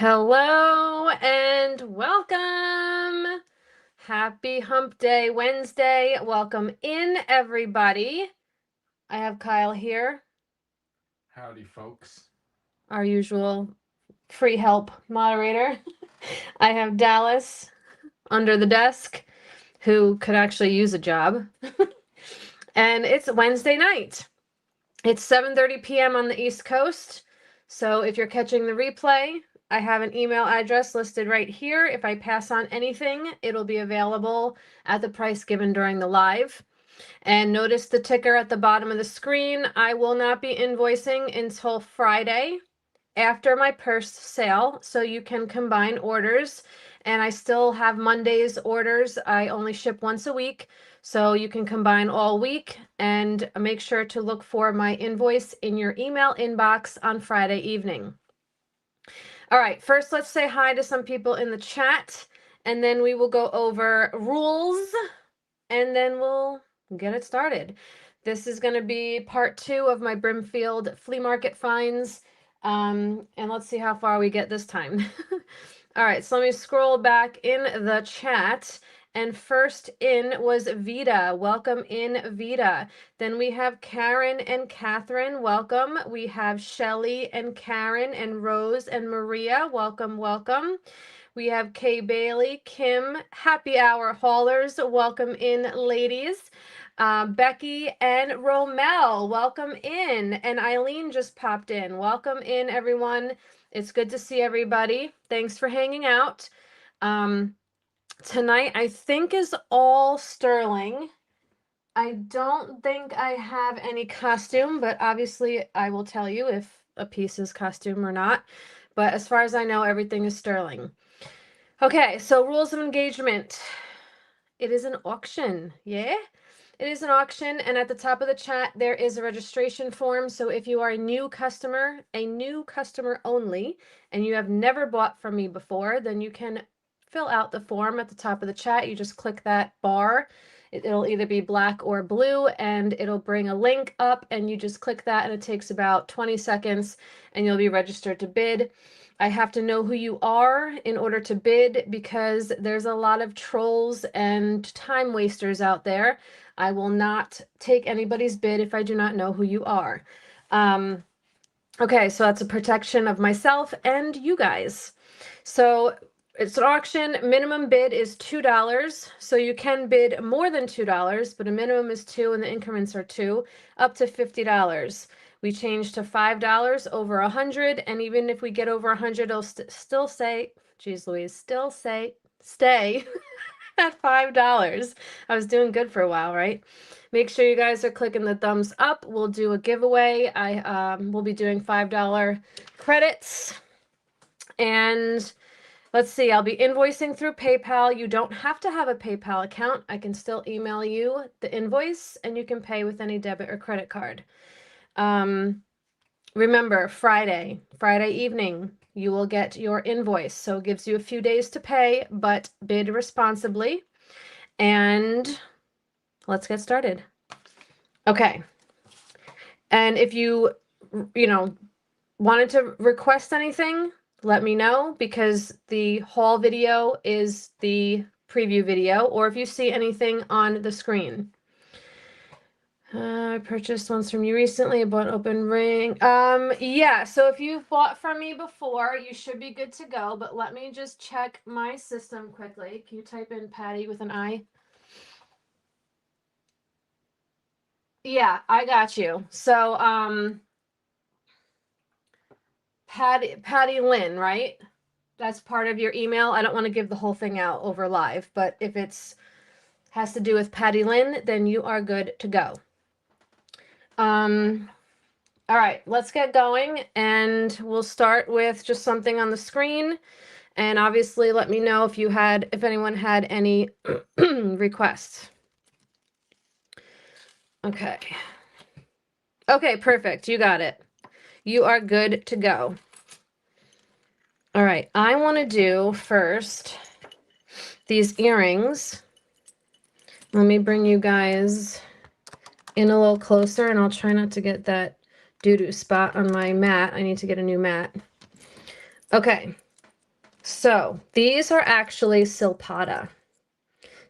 Hello and welcome. Happy Hump Day Wednesday. Welcome in, everybody. I have Kyle here, Howdy, folks. our usual free help moderator. I have Dallas under the desk, who could actually use a job. And it's Wednesday night. It's 7:30 p.m. on the East Coast. So if you're catching the replay, I have an email address listed right here. If I pass on anything, it'll be available at the price given during the live. And notice the ticker at the bottom of the screen. I will not be invoicing until Friday after my purse sale, so you can combine orders. And I still have Monday's orders. I only ship once a week, so you can combine all week, and make sure to look for my invoice in your email inbox on Friday evening. All right, first let's say hi to some people in the chat, and then we will go over rules, and then we'll get it started. This is going to be part 2 of my Brimfield flea market finds. And let's see how far we get this time. All right, so let me scroll back in the chat. And first in was Vita. Welcome in, Vita. Then we have Karen and Catherine. Welcome. We have Shelly and Karen and Rose and Maria. Welcome, welcome. We have Kay Bailey, Kim, happy hour haulers. Welcome in, ladies. Becky and Romel, welcome in. And Eileen just popped in. Welcome in, everyone. It's good to see everybody. Thanks for hanging out. Tonight, I think, is all sterling. I don't think I have any costume, but obviously I will tell you if a piece is costume or not. But as far as I know, everything is sterling. Okay, so rules of engagement. It is an auction, yeah? It is an auction, and at the top of the chat, there is a registration form. So if you are a new customer only, and you have never bought from me before, then you can fill out the form at the top of the chat. You just click that bar. It'll either be black or blue, and it'll bring a link up, and you just click that, and it takes about 20 seconds, and you'll be registered to bid. I have to know who you are in order to bid, because there's a lot of trolls and time wasters out there. I will not take anybody's bid if I do not know who you are. Okay, so that's a protection of myself and you guys. So it's an auction. Minimum bid is $2. So you can bid more than $2, but a minimum is $2 and the increments are $2, up to $50. We changed to $5 over 100, and even if we get over 100, it'll still say, geez Louise, still say stay at $5. I was doing good for a while, right? Make sure you guys are clicking the thumbs up. We'll do a giveaway. I will be doing $5 credits. And let's see, I'll be invoicing through PayPal. You don't have to have a PayPal account. I can still email you the invoice, and you can pay with any debit or credit card. Remember, Friday evening, you will get your invoice. So it gives you a few days to pay, but bid responsibly. And let's get started. Okay. And if you wanted to request anything, let me know, because the haul video is the preview video, or if you see anything on the screen. I purchased ones from you recently. I bought an open ring. Yeah, so if you've bought from me before, you should be good to go, but let me just check my system quickly. Can you type in Patty with an I? Yeah, I got you. So, Patty Lynn, right? That's part of your email. I don't want to give the whole thing out over live, but if it's has to do with Patty Lynn, then you are good to go. All right, let's get going, and we'll start with just something on the screen. And obviously let me know if anyone had any requests. Okay. Okay, perfect. You got it. You are good to go. All right, I want to do first these earrings. Let me bring you guys in a little closer, and I'll try not to get that doo-doo spot on my mat. I need to get a new mat. Okay, So these are actually silpata.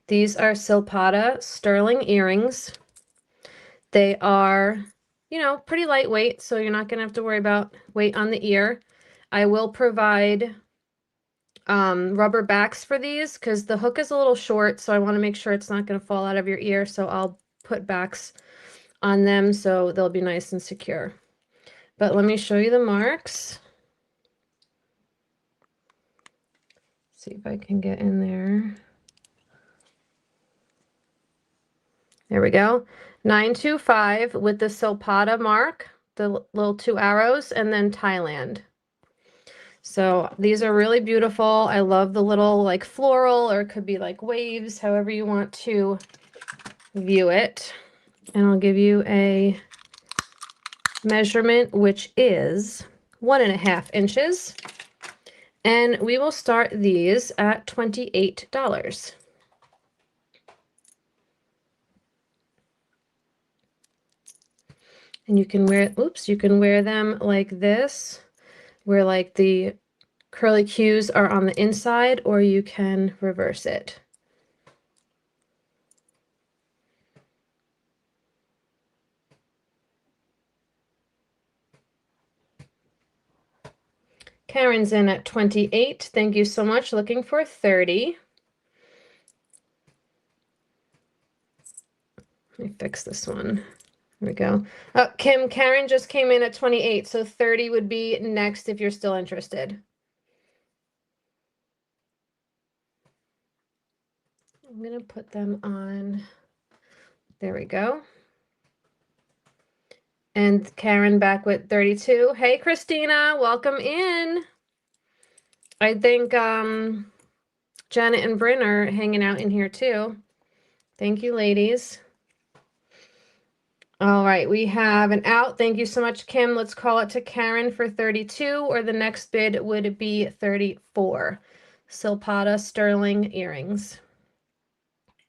These are silpata sterling earrings. They are, you know, pretty lightweight, so you're not going to have to worry about weight on the ear. I will provide rubber backs for these because the hook is a little short, so I want to make sure it's not going to fall out of your ear, so I'll put backs on them so they'll be nice and secure. But let me show you the marks. See if I can get in there. There we go. 925 with the Silpata mark, the little 2 arrows, and then Thailand. So these are really beautiful. I love the little like floral, or it could be like waves, however you want to view it. And I'll give you a measurement, which is 1.5 inches. And we will start these at $28. And you can wear, oops, you can wear them like this, where like the curly cues are on the inside, or you can reverse it. Karen's in at 28. Thank you so much. Looking for 30. Let me fix this one. There we go. Oh, Karen just came in at 28, so 30 would be next if you're still interested. I'm going to put them on. There we go. And Karen back with 32. Hey, Christina, welcome in. I think Janet and Bryn are hanging out in here too. Thank you, ladies. All right, we have an out. Thank you so much, Kim. Let's call it to Karen for 32, or the next bid would be 34. Silpata sterling earrings.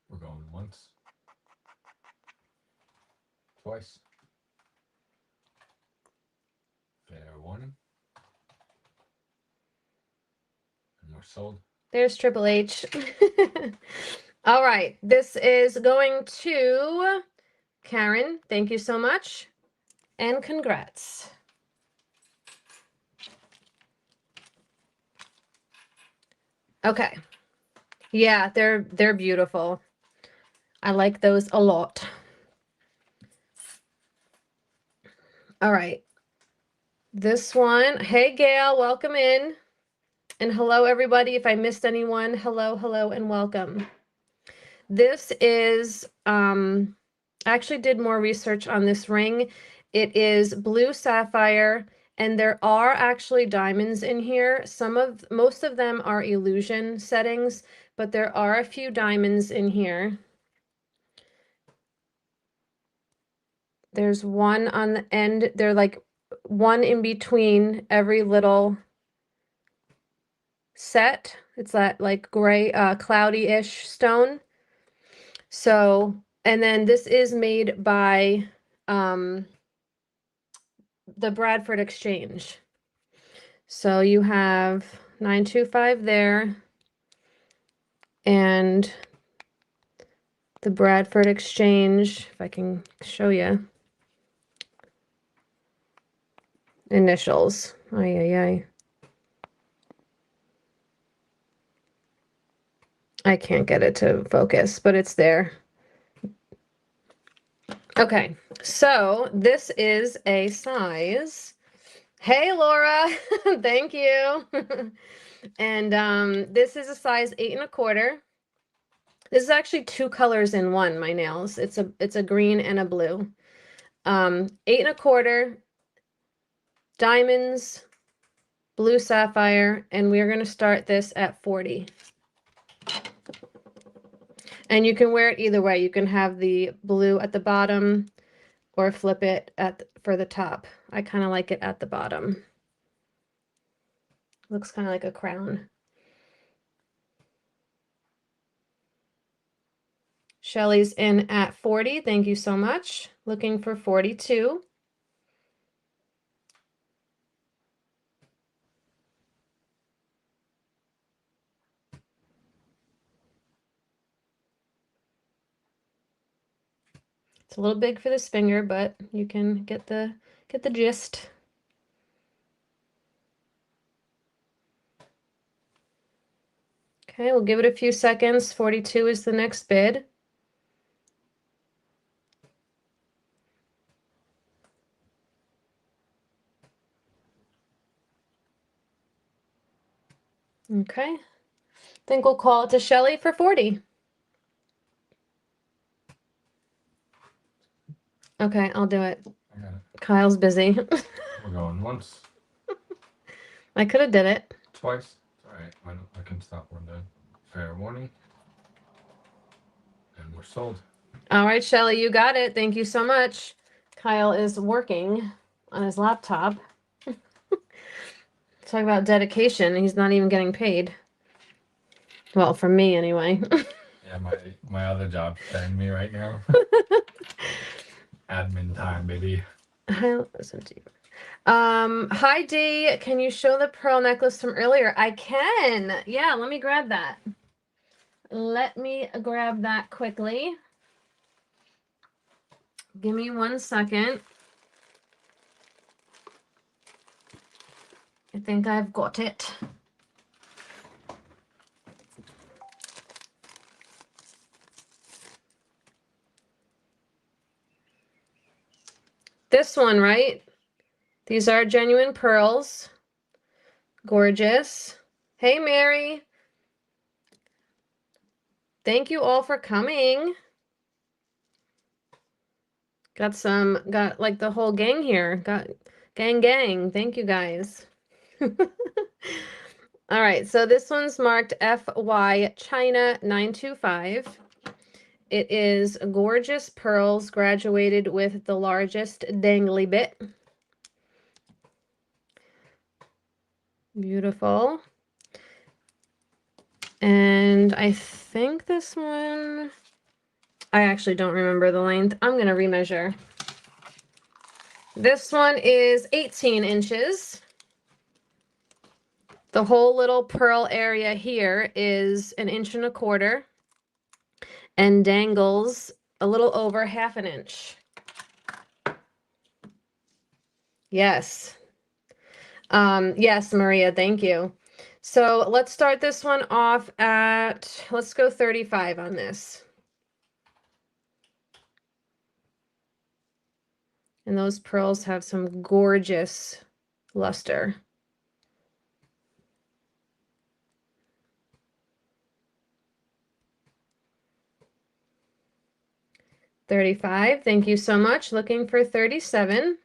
We're going once. Twice. Fair warning. And we're sold. There's Triple H. All right, this is going to Karen. Thank you so much, and congrats. Okay. Yeah, they're beautiful. I like those a lot. All right. This one. Hey, Gail, welcome in. And hello, everybody. If I missed anyone, hello, hello, and welcome. This is, I actually did more research on this ring. It is blue sapphire, and there are actually diamonds in here. Most of them are illusion settings, but there are a few diamonds in here. There's one on the end. They're like one in between every little set. It's that like gray, cloudy-ish stone. So, and then this is made by the Bradford Exchange. So you have 925 there, and the Bradford Exchange, if I can show you. Initials. Ay, ay, ay. I can't get it to focus, but it's there. Okay, so this is a size. Hey, Laura, thank you. And this is a size 8.25. This is actually 2 colors in one, my nails. It's a green and a blue. 8.25, diamonds, blue sapphire, and we're going to start this at 40. And you can wear it either way. You can have the blue at the bottom or flip it for the top. I kind of like it at the bottom. Looks kind of like a crown. Shelly's in at 40. Thank you so much. Looking for 42. It's a little big for this finger, but you can get the gist. Okay, we'll give it a few seconds. 42 is the next bid. Okay. I think we'll call it to Shelly for 40. Okay, I'll do it. I got it. Kyle's busy. We're going once, I could have did it. twice. Alright, I can stop when done. Fair warning. And we're sold. All right, Shelly, you got it. Thank you so much. Kyle is working on his laptop. Talk about dedication. He's not even getting paid. Well, from me anyway. Yeah, my other job's paying me right now. Admin time, baby. Hi Dee, can you show the pearl necklace from earlier? I can. Yeah, let me grab that. Let me grab that quickly. Give me 1 second. I think I've got it. This one, right? These are genuine pearls. Gorgeous. Hey, Mary. Thank you all for coming. Got like the whole gang here. Got gang. Thank you guys. All right, so this one's marked FY China 925. It is gorgeous pearls graduated with the largest dangly bit. Beautiful. And I think this one, I actually don't remember the length. I'm going to remeasure. This one is 18 inches. The whole little pearl area here is 1.25 inches and dangles a little over 1/2 inch. Yes. Yes, Maria, thank you. So let's start this one off at, let's go 35 on this. And those pearls have some gorgeous luster. $35. Thank you so much. Looking for 37.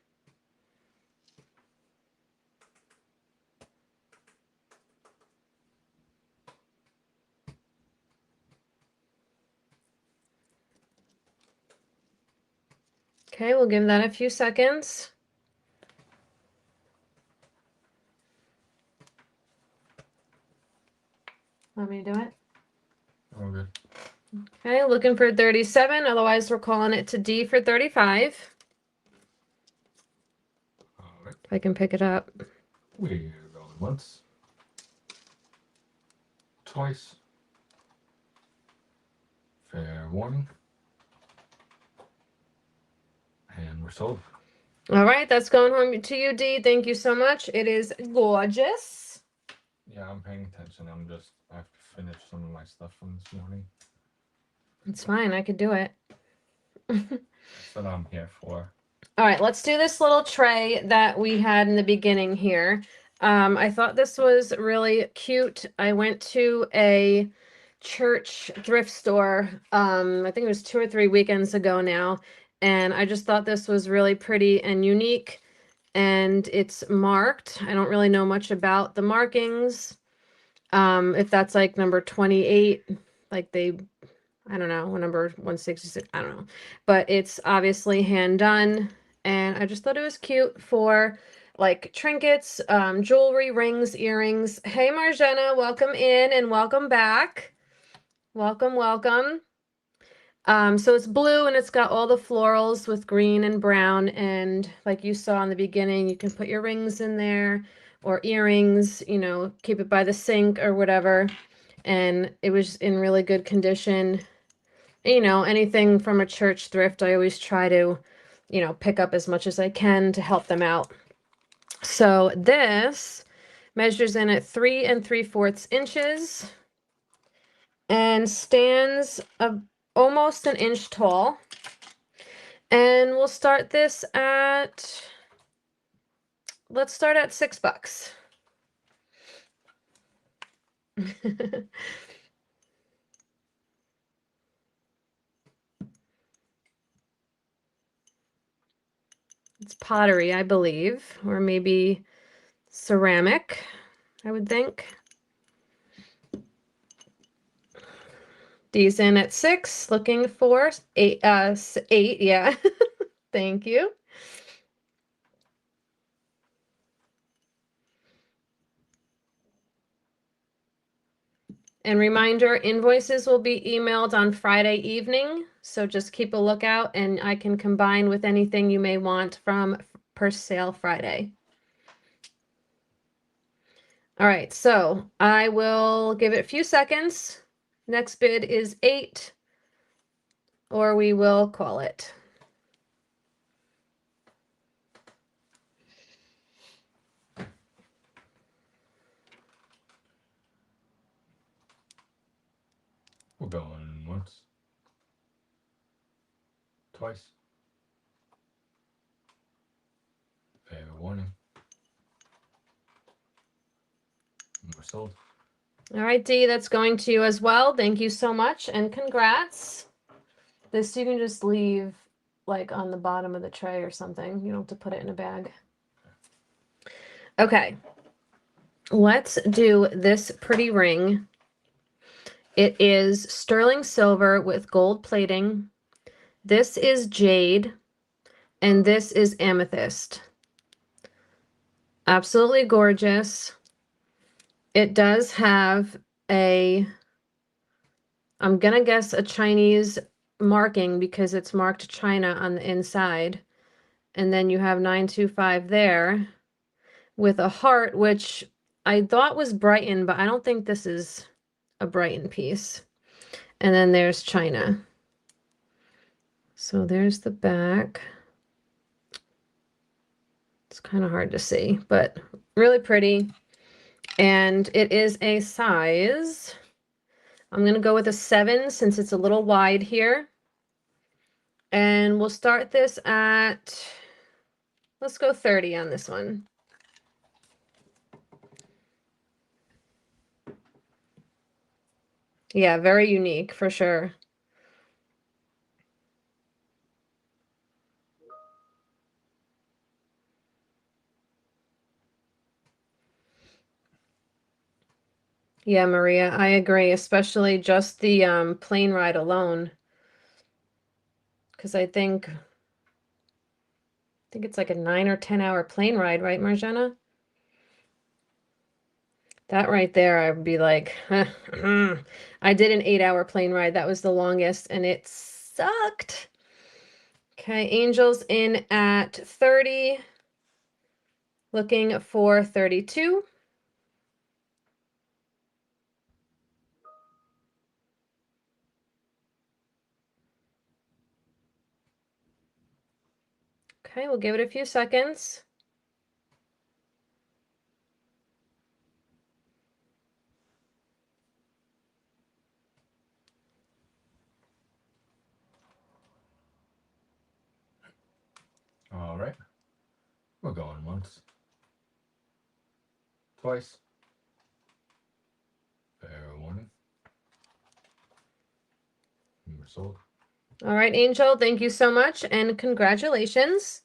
Okay, we'll give that a few seconds. Want me to do it? All good. Okay, looking for 37. Otherwise, we're calling it to D for 35. All right. If I can pick it up. We're going once, twice. Fair warning. And we're sold. All right, that's going home to you, D. Thank you so much. It is gorgeous. Yeah, I'm paying attention. I have to finish some of my stuff from this morning. It's fine. I could do it. That's what I'm here for. All right, let's do this little tray that we had in the beginning here. I thought this was really cute. I went to a church thrift store, I think it was 2 or 3 weekends ago now, and I just thought this was really pretty and unique, and it's marked. I don't really know much about the markings. If that's like number 28, like I don't know, number 166, I don't know, but it's obviously hand done. And I just thought it was cute for like trinkets, jewelry, rings, earrings. Hey, Marjana, welcome in and welcome back. Welcome. So it's blue and it's got all the florals with green and brown. And like you saw in the beginning, you can put your rings in there or earrings, you know, keep it by the sink or whatever. And it was in really good condition. You know, anything from a church thrift, I always try to, you know, pick up as much as I can to help them out. So this measures in at 3 3/4 inches and stands almost an inch tall. And we'll start this at, let's start at $6. It's pottery, I believe, or maybe ceramic, I would think. These in at 6, looking for 8, 8, yeah. Thank you. And reminder, invoices will be emailed on Friday evening, so just keep a lookout and I can combine with anything you may want from Purse Sale Friday. All right, so I will give it a few seconds. Next bid is 8, or we will call it. We're going once. Twice. Fair warning. We're sold. All right, Dee, that's going to you as well. Thank you so much and congrats. This you can just leave like on the bottom of the tray or something. You don't have to put it in a bag. Okay. Let's do this pretty ring. It is sterling silver with gold plating. This is jade, and this is amethyst. Absolutely gorgeous. It does have a, I'm gonna guess a Chinese marking because it's marked China on the inside. And then you have 925 there with a heart, which I thought was Brighton, but I don't think this is a Brighton piece. And then there's China. So there's the back. It's kind of hard to see, but really pretty. And it is a size, I'm going to go with a 7 since it's a little wide here. And we'll start this at, let's go 30 on this one. Yeah, very unique for sure. Yeah, Maria, I agree, especially just the plane ride alone. Because I think it's like a 9 or 10 hour plane ride, right, Marjana? That right there, I would be like, I did an 8-hour plane ride. That was the longest, and it sucked. Okay, angels in at 30, looking for 32. Okay, we'll give it a few seconds. All right. We're going once. Twice. Fair warning. We're sold. All right, Angel, thank you so much, and congratulations.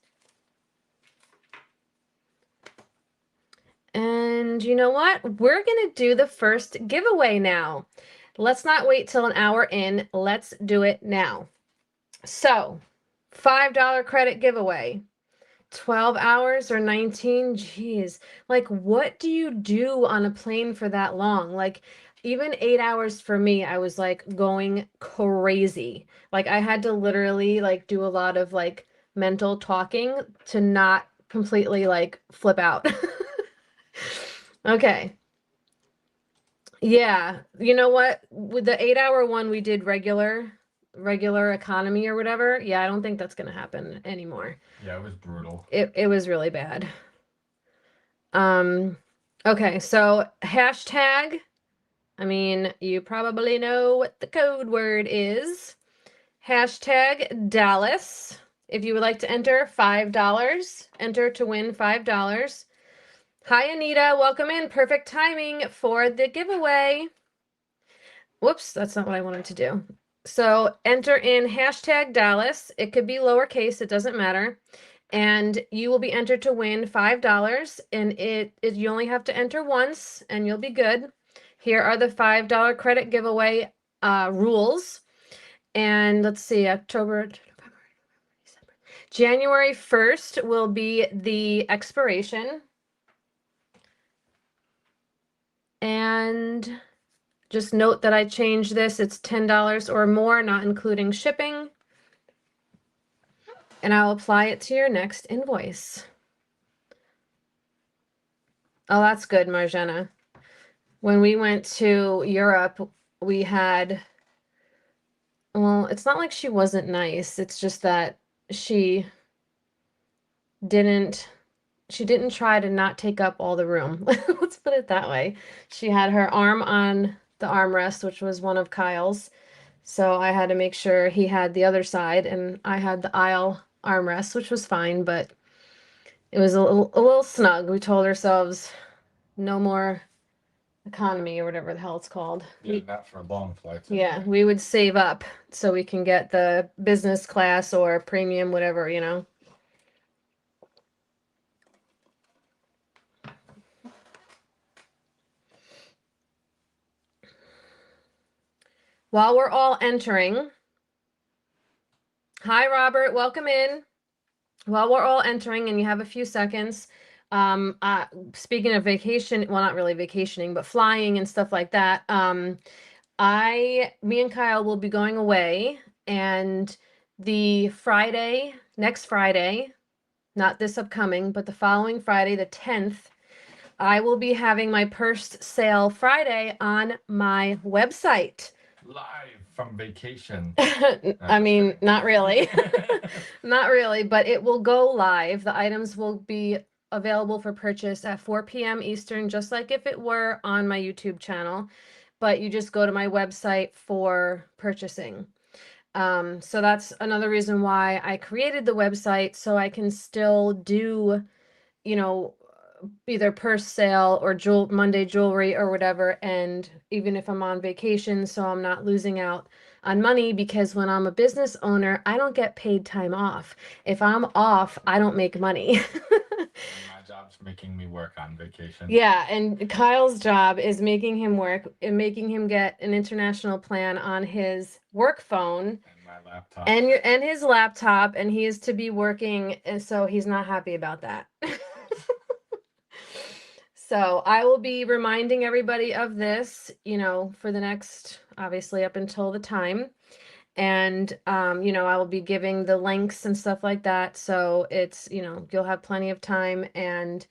And you know what? We're going to do the first giveaway now. Let's not wait till an hour in. Let's do it now. So, $5 credit giveaway. 12 hours or 19? Jeez. Like, what do you do on a plane for that long? Like, even 8 hours for me, I was like going crazy. Like, I had to literally like do a lot of like mental talking to not completely like flip out. Okay. Yeah. You know what? With the 8-hour one, we did regular regular economy or whatever. Yeah, I don't think that's gonna happen anymore. Yeah, it was brutal. It was really bad. Okay, so hashtag, I mean, you probably know what the code word is. Hashtag Dallas. If you would like to enter $5, enter to win $5. Hi, Anita. Welcome in. Perfect timing for the giveaway. Whoops, that's not what I wanted to do. So enter in hashtag Dallas. It could be lowercase, it doesn't matter. And you will be entered to win $5. And you only have to enter once and you'll be good. Here are the $5 credit giveaway rules. And let's see, October, January 1st will be the expiration. And just note that I changed this. It's $10 or more, not including shipping. And I'll apply it to your next invoice. Oh, that's good, Marjana. When we went to Europe, we had, well, it's not like she wasn't nice. It's just that she didn't try to not take up all the room. Let's put it that way. She had her arm on the armrest, which was one of Kyle's. So I had to make sure he had the other side, and I had the aisle armrest, which was fine, but it was a little snug. We told ourselves no more economy or whatever the hell it's called. Yeah, not for long flights. Yeah, we would save up so we can get the business class or premium, whatever, you know. While we're all entering, hi, Robert, welcome in. While we're all entering and you have a few seconds, speaking of vacation, well, not really vacationing, but flying and stuff like that, me and Kyle will be going away, and the Friday, next Friday, not this upcoming, but the following Friday, the 10th, I will be having my purse sale Friday on my website. Live from vacation. I mean, not really. Not really, but it will go live. The items will be available for purchase at 4 p.m. Eastern, just like if it were on my YouTube channel. But you just go to my website for purchasing. So that's another reason why I created the website, so I can still do, you know, either purse sale or Monday jewelry or whatever. And even if I'm on vacation, so I'm not losing out on money, because when I'm a business owner, I don't get paid time off. If I'm off, I don't make money. And my job's making me work on vacation. Yeah, and Kyle's job is making him work and making him get an international plan on his work phone And my laptop. and his laptop, and he is to be working, and so he's not happy about that. So I will be reminding everybody of this, you know, for the next, obviously up until the time. And, you know, I will be giving the links and stuff like that. So it's, you know, you'll have plenty of time, and,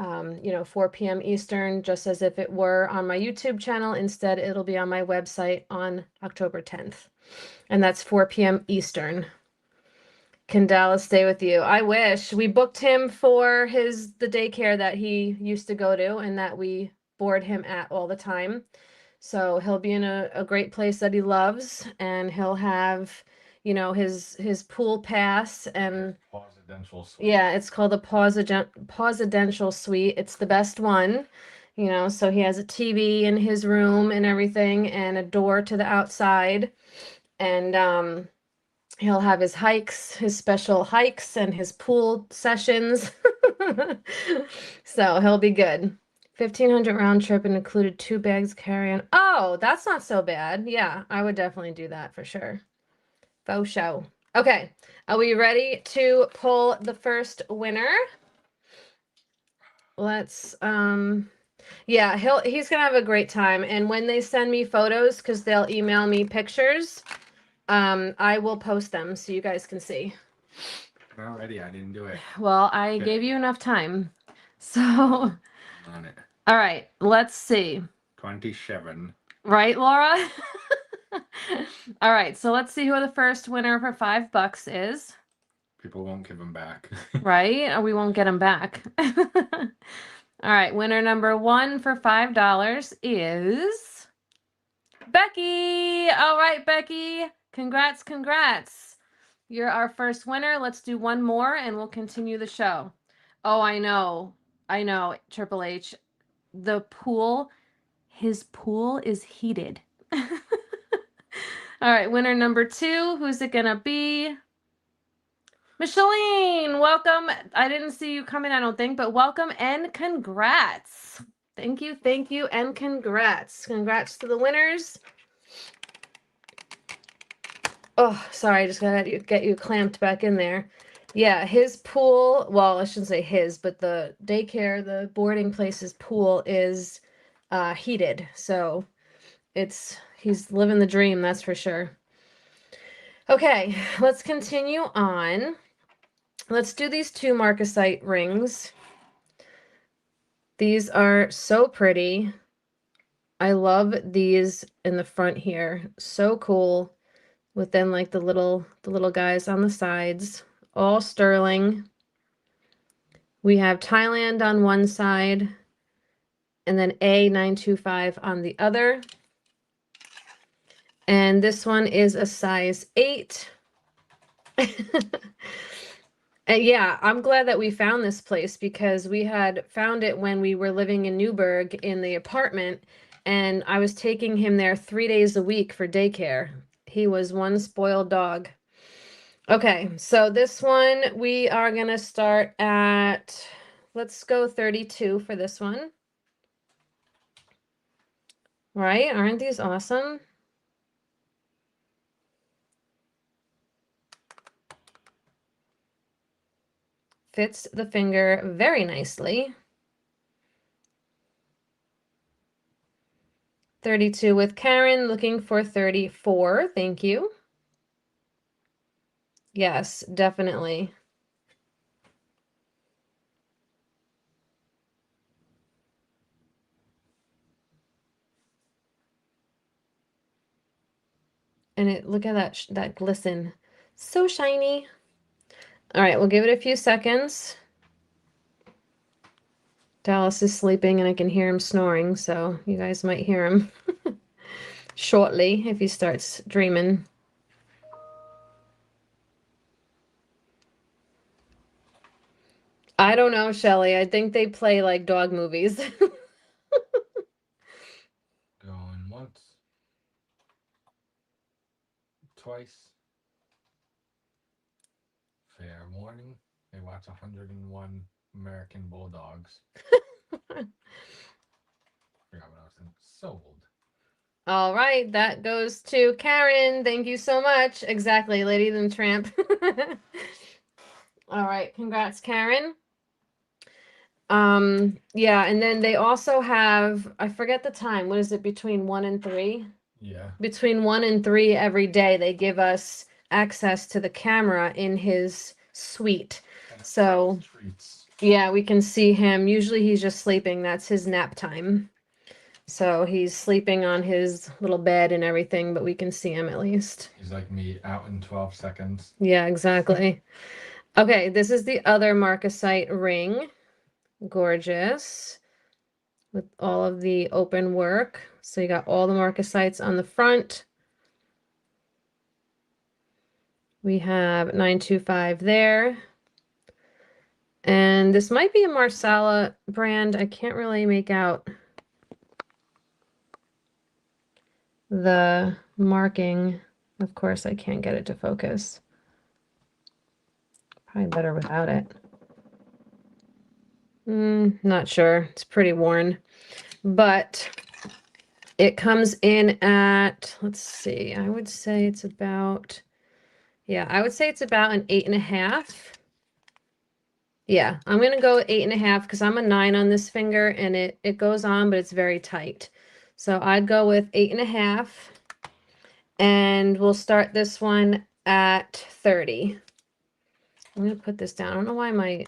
you know, 4 p.m. Eastern, just as if it were on my YouTube channel. Instead, it'll be on my website on October 10th. And that's 4 p.m. Eastern. Can Dallas stay with you? I wish. We booked him for the daycare that he used to go to and that we board him at all the time. So he'll be in a great place that he loves, and he'll have, you know, his pool pass and Pausidential suite. yeah, it's called the Pausidential suite. It's the best one, you know, so he has a TV in his room and everything, and a door to the outside. And he'll have his hikes, his special hikes, and his pool sessions. So he'll be good. 1,500 round trip and included 2 bags carry-on. Oh, that's not so bad. Yeah, I would definitely do that for sure. Faux show. Okay, are we ready to pull the first winner? Let's, yeah, he's gonna have a great time. And when they send me photos, because they'll email me pictures, I will post them so you guys can see. Already, I didn't do it. Well, I gave you enough time. So, On it. all right, let's see. 27. Right, Laura? All right, so let's see who the first winner for $5 is. People won't give them back. Right? Or we won't get them back. All right, winner number 1 for $5 is Becky. All right, Becky. Congrats, congrats. You're our first winner. Let's do one more and we'll continue the show. Oh, I know. I know, Triple H. The pool, his pool is heated. All right, winner number 2. Who's it gonna be? Micheline, welcome. I didn't see you come in, I don't think, but welcome and congrats. Thank you, and congrats. Congrats to the winners. Oh, sorry, I just gotta get you clamped back in there. Yeah, his pool, well, I shouldn't say his, but the daycare, the boarding place's pool is heated. So he's living the dream, that's for sure. Okay, let's continue on. Let's do these 2 marcasite rings. These are so pretty. I love these in the front here. So cool. With then like the little guys on the sides. All sterling. We have Thailand on one side and then A925 on the other. And this one is a size 8. And yeah, I'm glad that we found this place because we had found it when we were living in Newburgh in the apartment, and I was taking him there 3 days a week for daycare. He was one spoiled dog. Okay, so this one we are gonna start at, let's go 32 for this one. Right? Aren't these awesome? Fits the finger very nicely. 32 with Karen, looking for 34. Thank you. Yes, definitely. And look at that glisten. So shiny. All right, we'll give it a few seconds. Dallas is sleeping and I can hear him snoring, so you guys might hear him shortly if he starts dreaming. I don't know, Shelly. I think they play like dog movies. Going once. Twice. Fair warning. They watch 101 American Bulldogs. Forgot what I was saying. Sold. All right, that goes to Karen. Thank you so much. Exactly, Lady and Tramp. All right, congrats, Karen. Yeah, and then they also have, I forget the time. What is it, between 1 and 3? Yeah. Between 1 and 3 every day, they give us access to the camera in his suite. So treats. yeah, we can see him. Usually he's just sleeping. That's his nap time. So he's sleeping on his little bed and everything, but we can see him at least. He's like me, out in 12 seconds. Yeah, exactly. Okay, this is the other marcasite ring. Gorgeous. With all of the open work. So you got all the marcasites on the front. We have 925 there. And this might be a Marsala brand. I can't really make out the marking. Of course, I can't get it to focus. Probably better without it. Not sure. It's pretty worn. But it comes in at, let's see, I would say it's about, yeah, I would say it's about an 8.5. Yeah, I'm gonna go with 8.5 because I'm a 9 on this finger and it goes on, but it's very tight. So I'd go with 8.5. And we'll start this one at 30. I'm gonna put this down. I don't know why my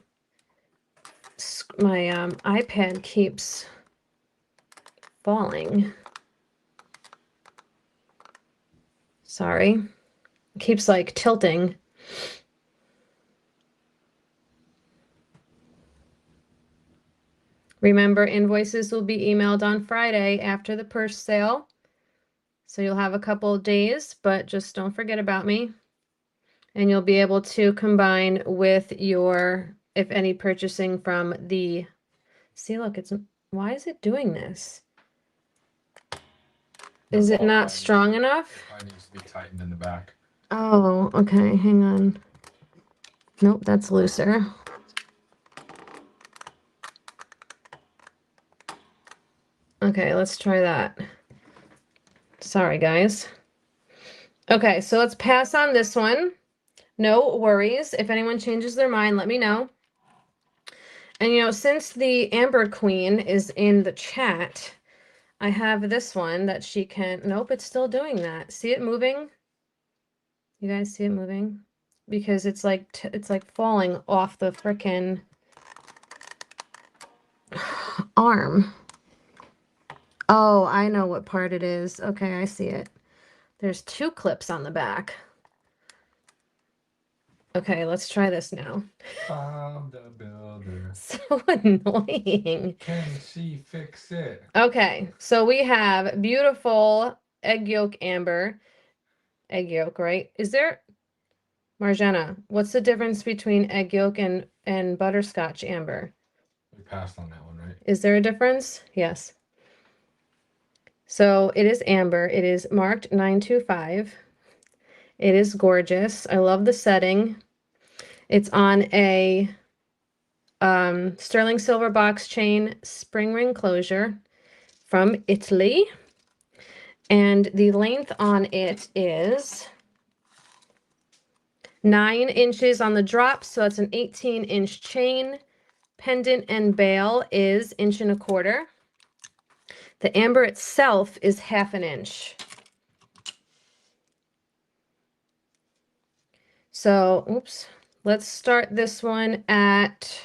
iPad keeps falling. Sorry. It keeps like tilting. Remember, invoices will be emailed on Friday after the purse sale. So you'll have a couple of days, but just don't forget about me. And you'll be able to combine with your, if any, purchasing from the, see, look, why is it doing this? Is it not strong enough? It probably needs to be tightened in the back. Oh, okay, hang on. Nope, that's looser. Okay, let's try that. Sorry, guys. Okay, so let's pass on this one. No worries. If anyone changes their mind, let me know. And you know, since the Amber Queen is in the chat, I have this one that she can, nope, it's still doing that. See it moving? You guys see it moving? Because it's like falling off the frickin' arm. Oh, I know what part it is. Okay, I see it. There's 2 clips on the back. Okay, let's try this now. Bob the Builder. So annoying. Can she fix it? Okay, so we have beautiful egg yolk amber. Egg yolk, right? Is there, Marjana, what's the difference between egg yolk and butterscotch amber? We passed on that one, right? Is there a difference? Yes. So it is amber. It is marked 925. It is gorgeous. I love the setting. It's on a sterling silver box chain spring ring closure from Italy. And the length on it is 9 inches on the drop. So that's an 18-inch chain. Pendant and bail is 1.25 inches. The amber itself is 1/2 inch. So, oops, let's start this one at,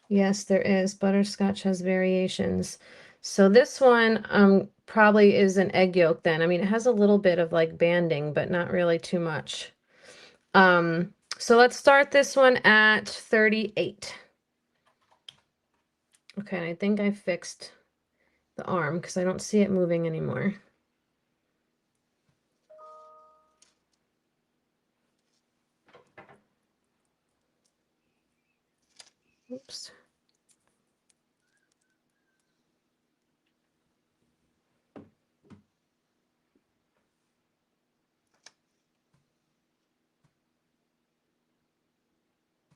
yes, there is. Butterscotch has variations. So this one probably is an egg yolk then. I mean, it has a little bit of like banding, but not really too much. So let's start this one at 38. Okay, and I think I fixed the arm because I don't see it moving anymore. Oops.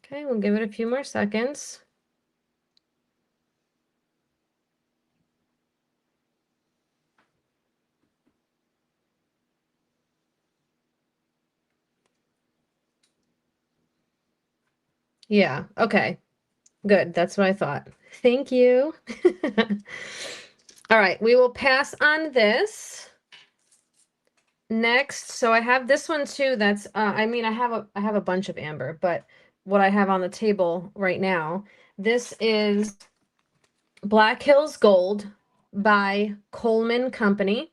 Okay, we'll give it a few more seconds. Yeah, okay. Good, that's what I thought. Thank you. All right, we will pass on this. Next, so I have this one too. That's I mean, I have a bunch of amber, but what I have on the table right now, this is Black Hills Gold by Coleman Company.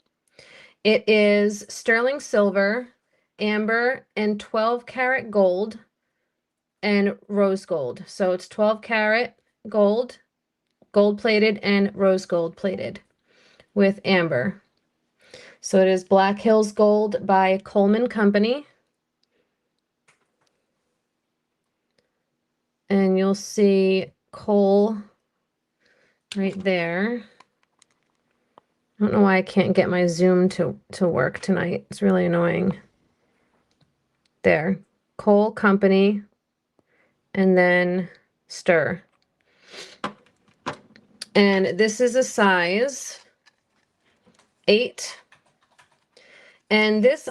It is sterling silver, amber, and 12-karat gold and rose gold. So it's 12-karat gold, gold plated, and rose gold plated with amber. So it is Black Hills Gold by Coleman Company. And you'll see Cole right there. I don't know why I can't get my Zoom to work tonight. It's really annoying. There. Cole Company. And then stir. And this is a size 8. And this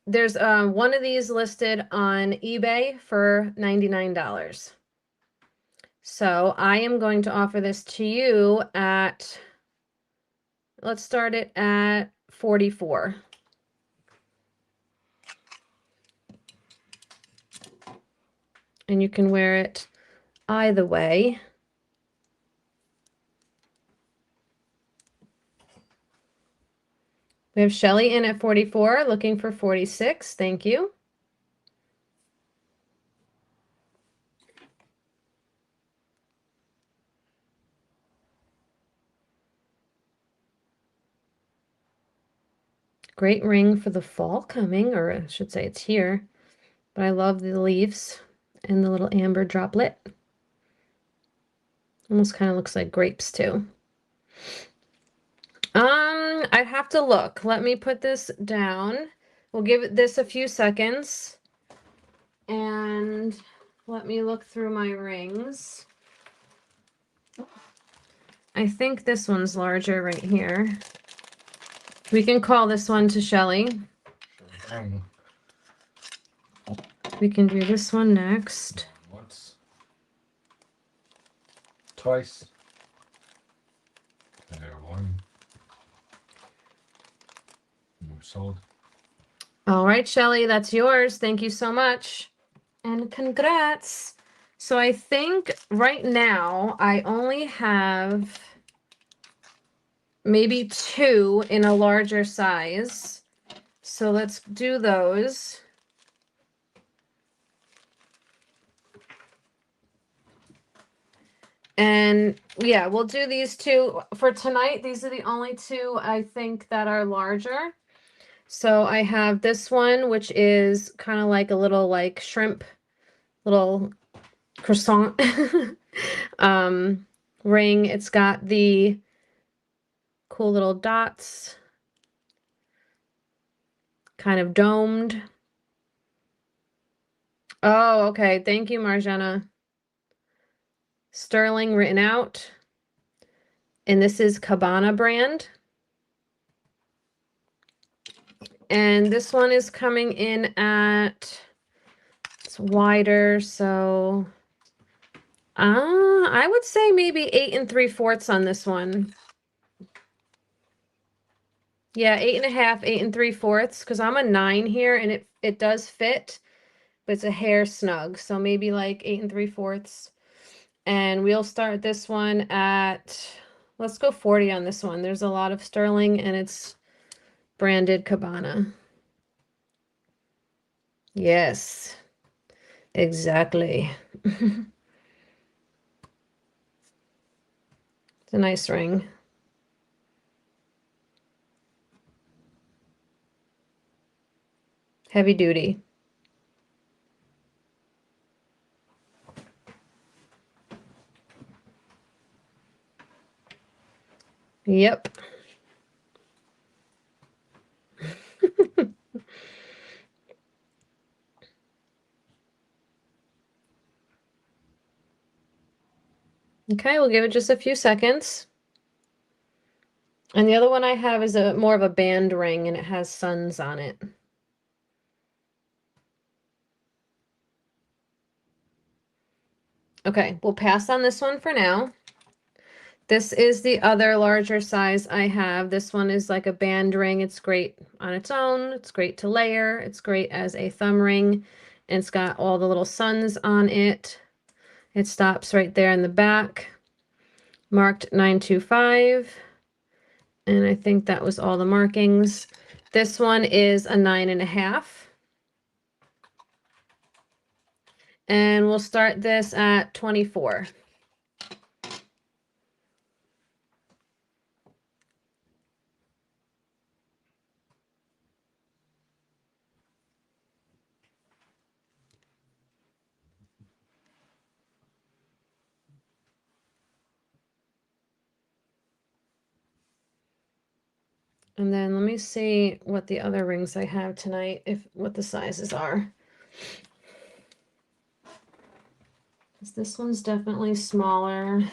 there's one of these listed on eBay for $99. So I am going to offer this to you at, let's start it at 44. And you can wear it either way. We have Shelly in at 44, looking for 46. Thank you. Great ring for the fall coming, or I should say it's here. But I love the leaves and the little amber droplet. Almost kind of looks like grapes too. I'd have to look. Let me put this down. We'll give this a few seconds. And let me look through my rings. I think this one's larger right here. We can call this one to Shelly. Sure thing. We can do this one next. Once. Twice. There, one. Sold. All right, Shelly, that's yours. Thank you so much. And congrats. So I think right now I only have maybe 2 in a larger size. So let's do those. And yeah, we'll do these 2 for tonight. These are the only 2 I think that are larger. So I have this one, which is kind of like a little like shrimp, little croissant ring. It's got the cool little dots, kind of domed. Oh, okay. Thank you, Marjana. Sterling written out. And this is Cabana brand. And this one is coming in at, it's wider, so I would say maybe 8 3/4 on this one. Yeah, 8.5, 8 3/4, because I'm a 9 here and it does fit, but it's a hair snug. So maybe like 8 3/4. And we'll start this one at, let's go 40 on this one. There's a lot of sterling and it's branded Cabana. Yes, exactly. It's a nice ring. Heavy duty. Yep. Okay, we'll give it just a few seconds. And the other one I have is a more of a band ring and it has suns on it. Okay, we'll pass on this one for now. This is the other larger size I have. This one is like a band ring. It's great on its own. It's great to layer. It's great as a thumb ring. And it's got all the little suns on it. It stops right there in the back. Marked 925. And I think that was all the markings. This one is a 9.5. And we'll start this at 24. And then let me see what the other rings I have tonight, what the sizes are. This one's definitely smaller.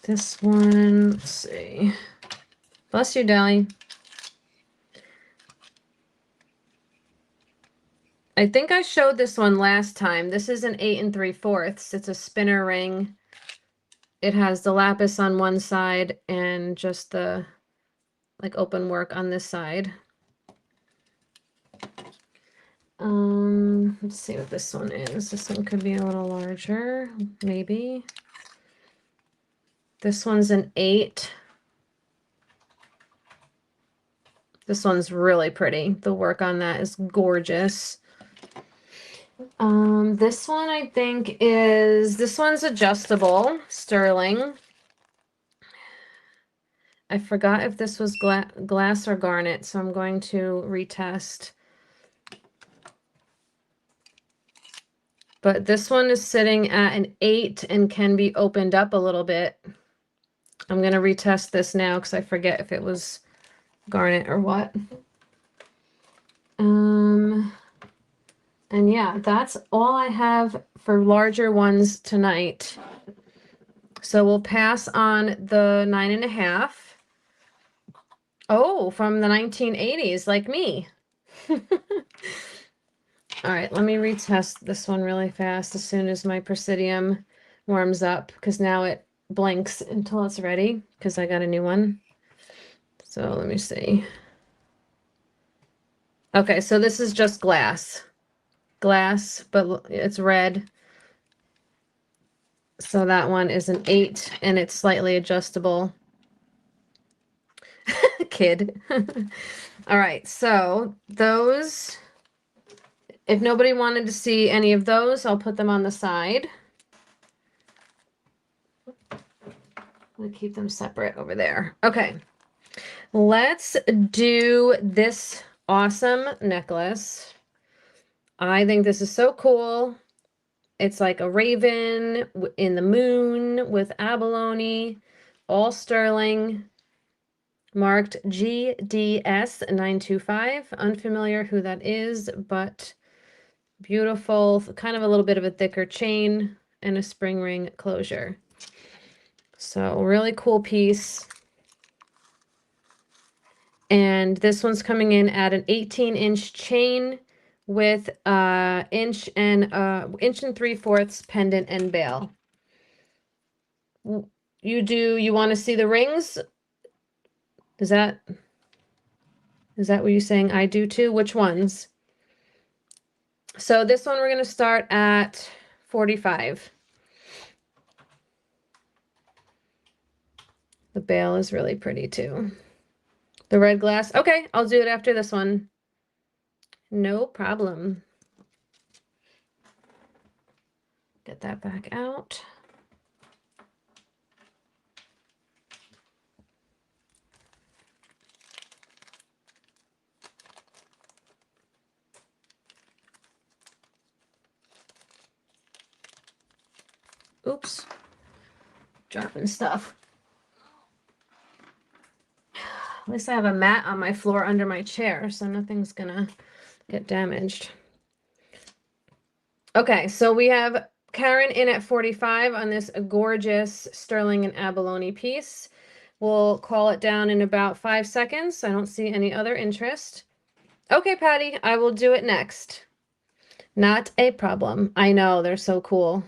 This one, let's see. Bless you, Dally. I think I showed this one last time. This is an 8 3/4. It's a spinner ring. It has the lapis on one side and just the like open work on this side. Let's see what this one is. This one could be a little larger, maybe. This one's an 8. This one's really pretty. The work on that is gorgeous. This one I think this one's adjustable, sterling. I forgot if this was glass or garnet, so I'm going to retest. But this one is sitting at an 8 and can be opened up a little bit. I'm going to retest this now because I forget if it was garnet or what. And yeah, that's all I have for larger ones tonight. So we'll pass on the 9.5. Oh, from the 1980s, like me. All right, let me retest this one really fast as soon as my Presidium warms up, because now it blinks until it's ready, because I got a new one. So let me see. Okay, so this is just glass. Glass, but it's red. So that one is an 8, and it's slightly adjustable. Kid. All right, so those, if nobody wanted to see any of those, I'll put them on the side. I'll keep them separate over there. Okay, let's do this awesome necklace. I think this is so cool. It's like a raven in the moon with abalone, all sterling, marked GDS 925. Unfamiliar who that is, but beautiful. Kind of a little bit of a thicker chain and a spring ring closure. So really cool piece. And this one's coming in at an 18-inch chain with inch and 3/4 pendant and bail. You want to see the rings? Is that what you're saying? I do too. Which ones? So this one we're going to start at 45. The bail is really pretty too. The red glass. Okay, I'll do it after this one. No problem. Get that back out. Oops. Dropping stuff. At least I have a mat on my floor under my chair, so nothing's gonna get damaged. Okay, so we have Karen in at 45 on this gorgeous sterling and abalone piece. We'll call it down in about 5 seconds. I don't see any other interest. Okay, Patty, I will do it next. Not a problem. I know, they're so cool.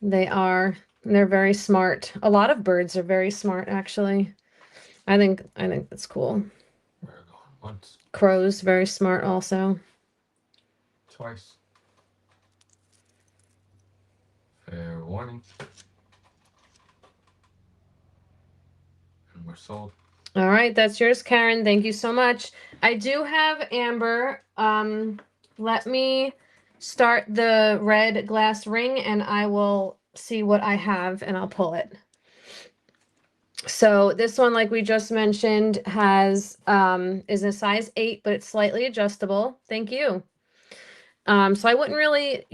They are. They're very smart. A lot of birds are very smart, actually. I think that's cool. We're going once. Crows, very smart also. Twice. Fair warning. And we're sold. All right, that's yours, Karen. Thank you so much. I do have Amber. Let me start the red glass ring and I will see what I have and I'll pull it. So this one, like we just mentioned, has is a size 8, but it's slightly adjustable. Thank you. So I wouldn't really,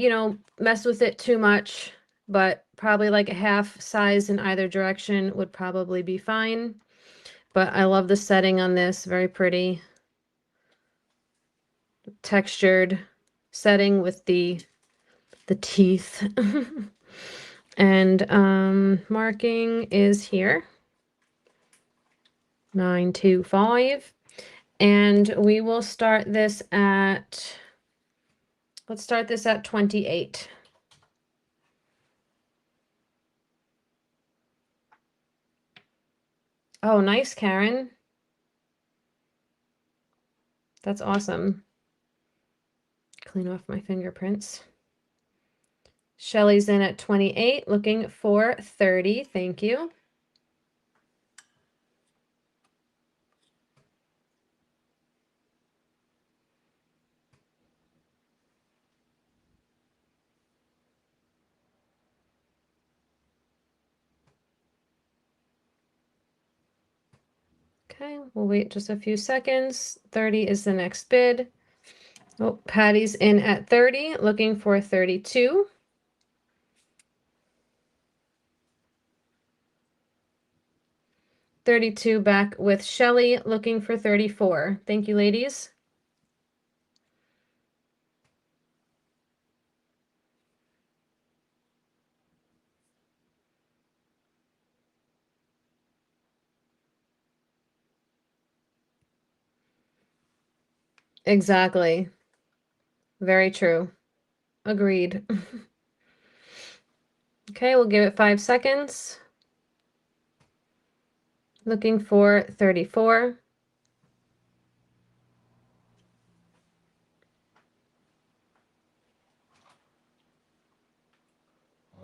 mess with it too much, but probably like a half size in either direction would probably be fine. But I love the setting on this, very pretty. Textured setting with the teeth. And marking is here. 925. And we will start this at, let's start this at 28. Oh, nice, Karen. That's awesome. Clean off my fingerprints. Shelly's in at 28, looking for 30. Thank you. Okay, we'll wait just a few seconds. 30 is the next bid. Oh, Patty's in at 30, looking for 32. $32 back with Shelly, looking for 34. Thank you, ladies. Exactly. Very true. Agreed. Okay, we'll give it 5 seconds. Looking for 34.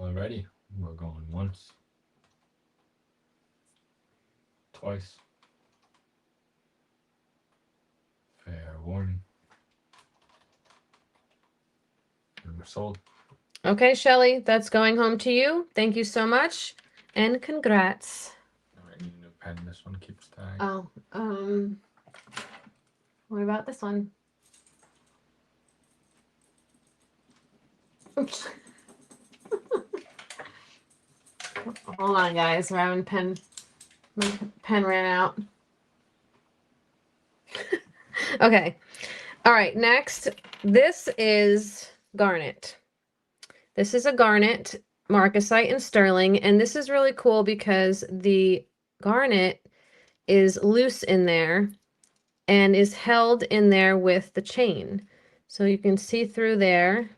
Alrighty, we're going once, twice. Fair warning. And we're sold. Okay, Shelly, that's going home to you. Thank you so much, and congrats. Alright, need a new pen. This one keeps tying. Oh, what about this one? Hold on, guys. We're having pen. My pen ran out. Okay. All right. Next, this is garnet. This is a garnet, marcasite, and sterling, and this is really cool because the garnet is loose in there and is held in there with the chain. So you can see through there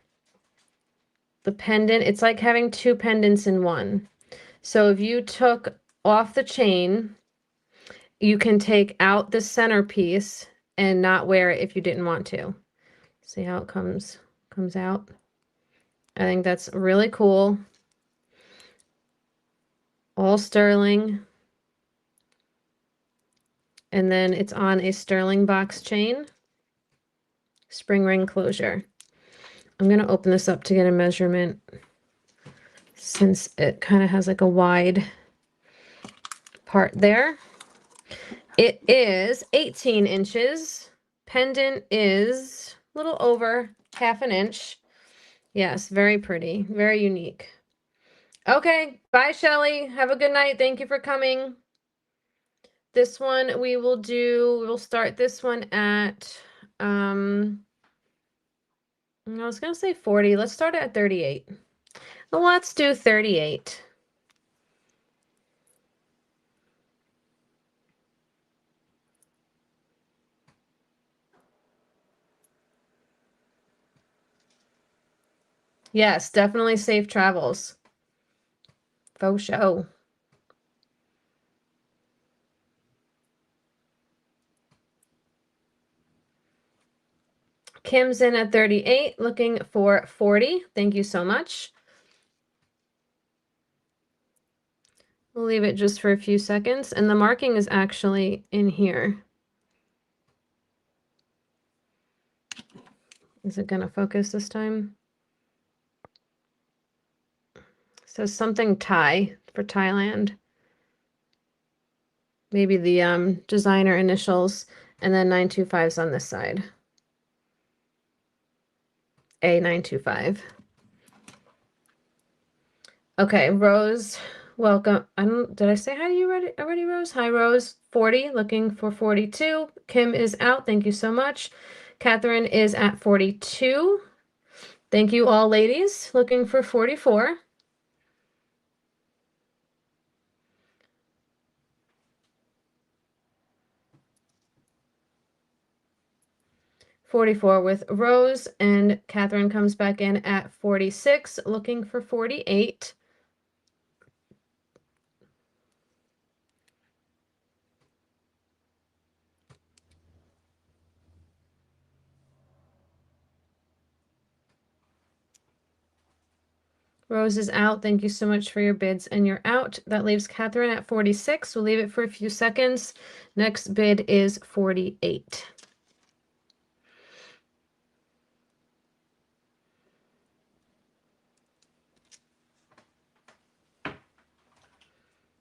the pendant. It's like having two pendants in one. So if you took off the chain, you can take out the centerpiece and not wear it if you didn't want to. See how it comes out? I think that's really cool. All sterling. And then it's on a sterling box chain. Spring ring closure. I'm going to open this up to get a measurement since it kind of has like a wide part there. It is 18 inches. Pendant is a little over half an inch. Yes, very pretty, very unique. Okay, bye, Shelly. Have a good night. Thank you for coming. This one we'll start this one at, I was going to say 40. Let's start at 38. Let's do 38. Yes, definitely safe travels. Faux show. Kim's in at 38, looking for 40. Thank you so much. We'll leave it just for a few seconds, and the marking is actually in here. Is it going to focus this time? It says something Thai for Thailand. Maybe the designer initials, and then 925's on this side. A925. Okay, Rose, welcome. Did I say hi to you already, Rose? Hi, Rose. 40, looking for 42. Kim is out. Thank you so much. Catherine is at 42. Thank you all, ladies. Looking for 44. $44 with Rose, and Catherine comes back in at 46, looking for 48. Rose is out. Thank you so much for your bids, and you're out. That leaves Catherine at 46. We'll leave it for a few seconds. Next bid is 48.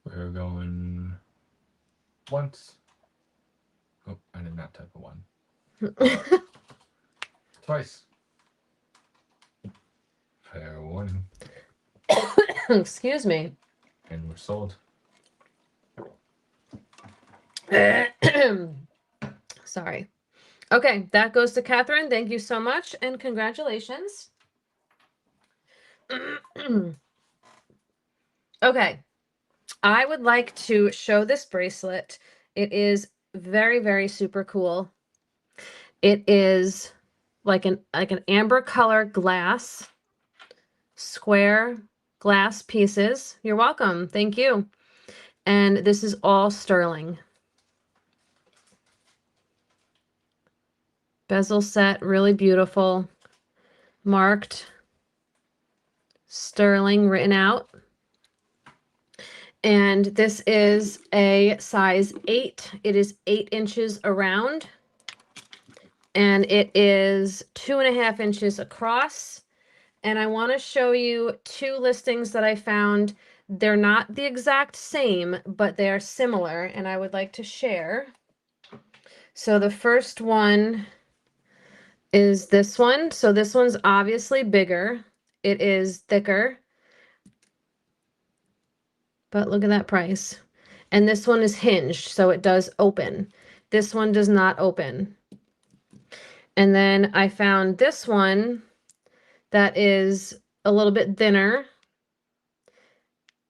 We're going once, I did not type a 1. Mm. Twice. Fair warning. Excuse me. And we're sold. Sorry. Okay, that goes to Catherine. Thank you so much and congratulations. Okay, I would like to show this bracelet. It is very, very super cool. It is like an amber color glass, square glass pieces. You're welcome. Thank you. And this is all sterling. Bezel set, really beautiful. Marked sterling written out. And this is a size 8. It is 8 inches around. And it is 2.5 inches across. And I want to show you 2 listings that I found. They're not the exact same, but they are similar, and I would like to share. So the first one is this one. So this one's obviously bigger. It is thicker. But look at that price. And this one is hinged, so it does open. This one does not open. And then I found this one that is a little bit thinner,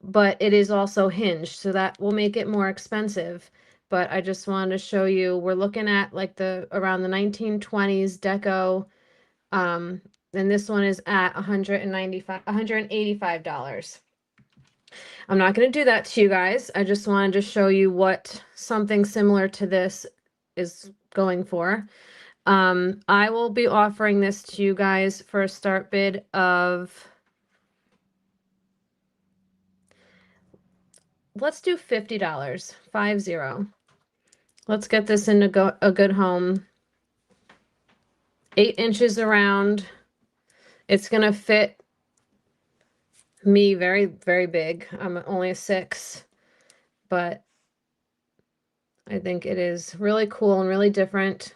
but it is also hinged, so that will make it more expensive. But I just wanted to show you, we're looking at like around the 1920s deco. And this one is at $185. I'm not going to do that to you guys. I just wanted to show you what something similar to this is going for. I will be offering this to you guys for a start bid of, let's do $50, 50. Let's get this into a good home. 8 inches around. It's going to fit me very, very big. I'm only a 6, but I think it is really cool and really different.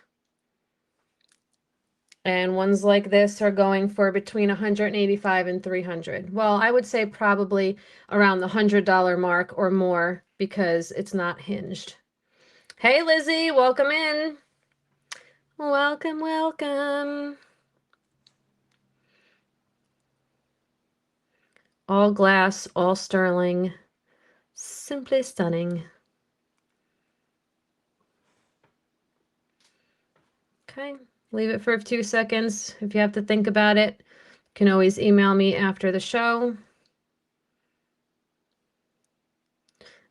And ones like this are going for between $185 and $300. Well, I would say probably around the $100 mark or more because it's not hinged. Hey, Lizzie, welcome in. Welcome, welcome. All glass, all sterling. Simply stunning. Okay, leave it for a few seconds. If you have to think about it, you can always email me after the show.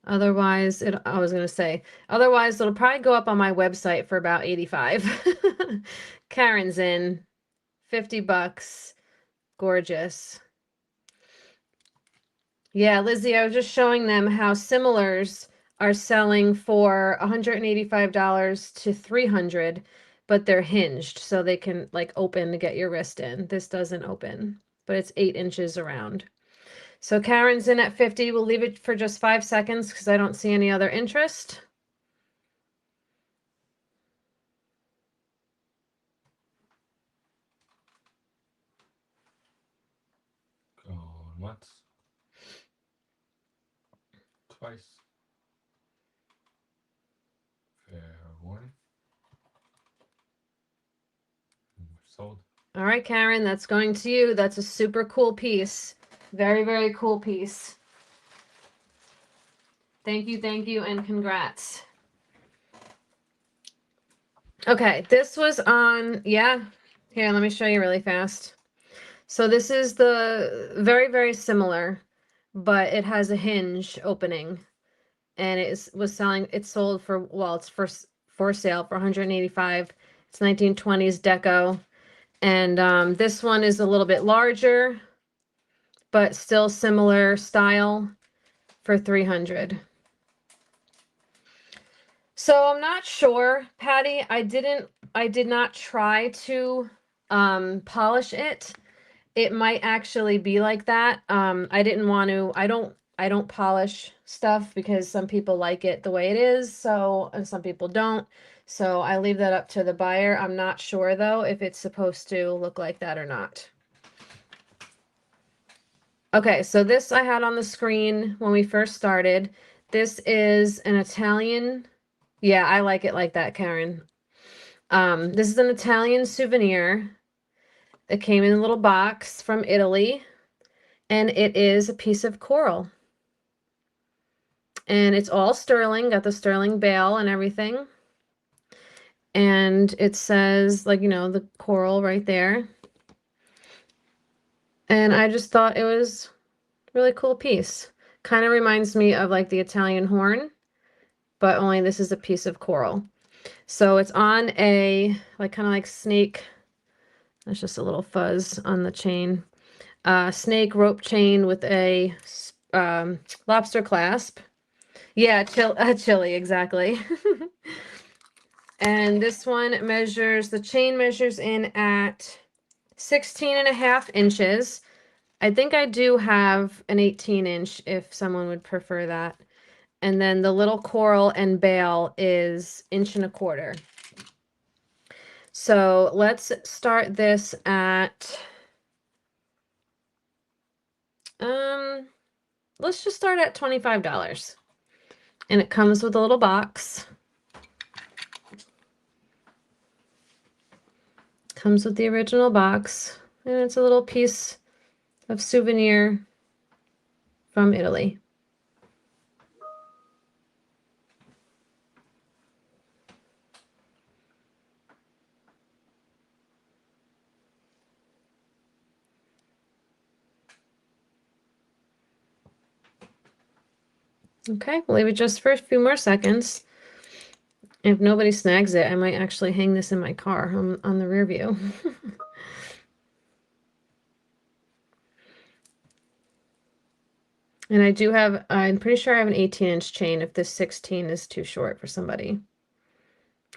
Otherwise, I was going to say, otherwise it'll probably go up on my website for about 85. Karen's in, $50. Gorgeous. Yeah, Lizzie, I was just showing them how similars are selling for $185 to $300, but they're hinged, so they can like open to get your wrist in. This doesn't open, but it's 8 inches around. So Karen's in at 50. We'll leave it for just 5 seconds because I don't see any other interest. Going once. Twice. Fair warning. And we're sold. All right, Karen, that's going to you. That's a super cool piece. Very, very cool piece. Thank you, and congrats. Okay, this was on, yeah. Here, let me show you really fast. So this is the very, very similar, but it has a hinge opening. And it was selling, it's sold for, well, it's for sale for $185. It's 1920s deco. And this one is a little bit larger, but still similar style for $300. So I'm not sure, Patty. I did not try to polish it. It might actually be like that. I didn't want to, I don't polish stuff because some people like it the way it is, so, and some people don't. So I leave that up to the buyer. I'm not sure though if it's supposed to look like that or not. Okay, so this I had on the screen when we first started. This is an Italian. Yeah, I like it like that, Karen. This is an Italian souvenir. It came in a little box from Italy, and it is a piece of coral. And it's all sterling, got the sterling bail and everything. And it says, like, you know, the coral right there. And I just thought it was a really cool piece. Kind of reminds me of like the Italian horn, but only this is a piece of coral. So it's on a, like, kind of like snake. There's just a little fuzz on the chain. Snake rope chain with a lobster clasp. Yeah, chili, exactly. And this one measures, the chain measures in at 16.5 inches. I think I do have an 18-inch if someone would prefer that. And then the little coral and bail is 1.25 inches. So let's start this at, let's just start at $25. And it comes with a little box. Comes with the original box, and it's a little piece of souvenir from Italy. Okay, we'll leave it just for a few more seconds. If nobody snags it, I might actually hang this in my car on the rear view. And I do have, I'm pretty sure I have an 18-inch chain if this 16 is too short for somebody.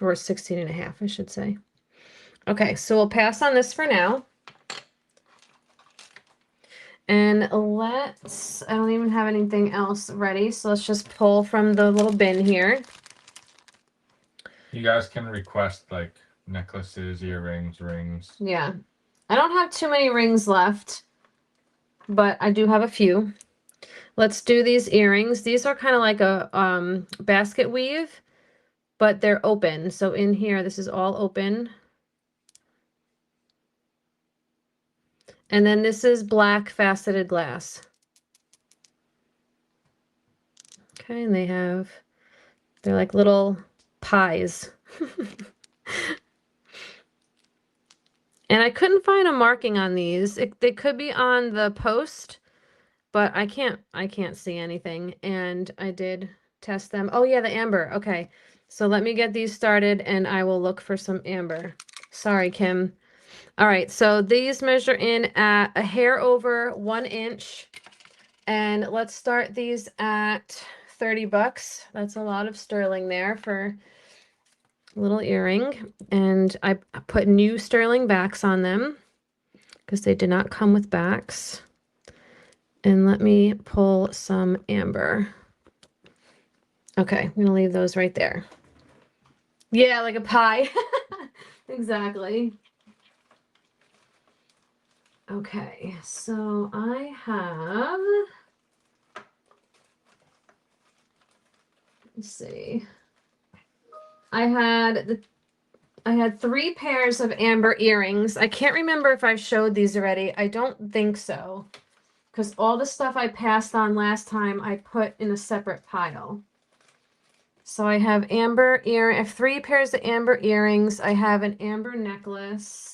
Or 16.5, I should say. Okay, so we'll pass on this for now. And let's, I don't even have anything else ready, so let's just pull from the little bin here. You guys can request like necklaces, earrings, rings. Yeah. I don't have too many rings left, but I do have a few. Let's do these earrings. These are kind of like a basket weave, but they're open. So in here, this is all open. And then this is black faceted glass. Okay, and they're like little pies. And I couldn't find a marking on these. They could be on the post, but I can't see anything. And I did test them. Oh yeah, the amber. Okay. So let me get these started and I will look for some amber. Sorry, Kim. All right, so these measure in at a hair over 1 inch. And let's start these at $30. That's a lot of sterling there for a little earring. And I put new sterling backs on them because they did not come with backs. And let me pull some amber. Okay, I'm gonna leave those right there. Yeah, like a pie. Exactly. Okay, so I have, let's see. I had 3 pairs of amber earrings. I can't remember if I've showed these already. I don't think so. Because all the stuff I passed on last time I put in a separate pile. So I have I have 3 pairs of amber earrings. I have an amber necklace.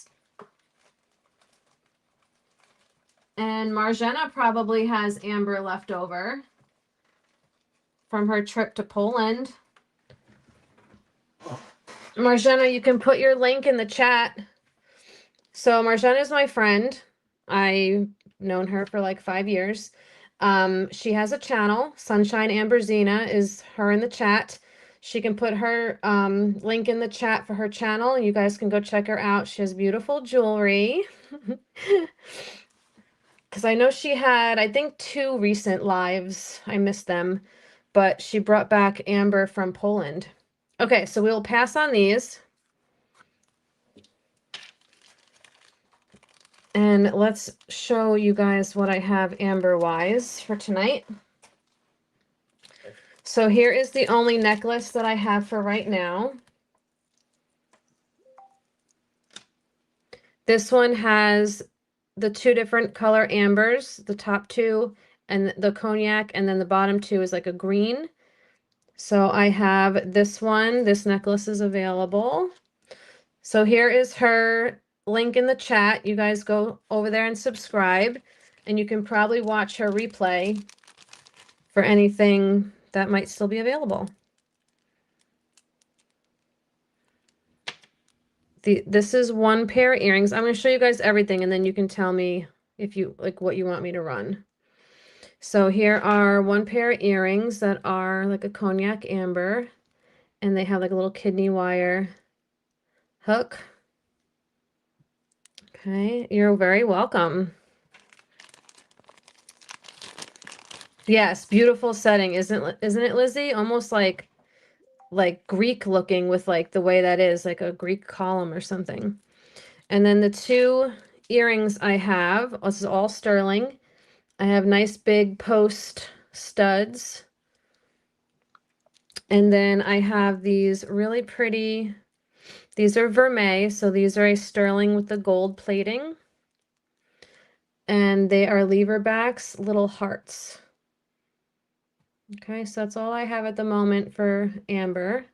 And Marjana probably has amber left over from her trip to Poland. Marjana, you can put your link in the chat. So Marjana is my friend. I've known her for like 5 years. She has a channel. Sunshine Amberzina is her in the chat. She can put her link in the chat for her channel. You guys can go check her out. She has beautiful jewelry. Because I know she had, I think, 2 recent lives. I missed them. But she brought back amber from Poland. Okay, so we'll pass on these. And let's show you guys what I have amber-wise for tonight. So here is the only necklace that I have for right now. This one has the two different color ambers, the top two and the cognac, and then the bottom two is like a green. So I have this one. This necklace is available. So here is her link in the chat. You guys go over there and subscribe, and you can probably watch her replay for anything that might still be available. This is one pair of earrings. I'm going to show you guys everything, and then you can tell me if you like what you want me to run. So here are one pair of earrings that are like a cognac amber, and they have like a little kidney wire hook. Okay, you're very welcome. Yes, beautiful setting, isn't it, Lizzie? Almost like Greek looking with like the way that is, like a Greek column or something. And then the two earrings I have, this is all sterling. I have nice big post studs. And then I have these really pretty, these are vermeil, so these are a sterling with the gold plating. And they are lever backs, little hearts. Okay, so that's all I have at the moment for amber.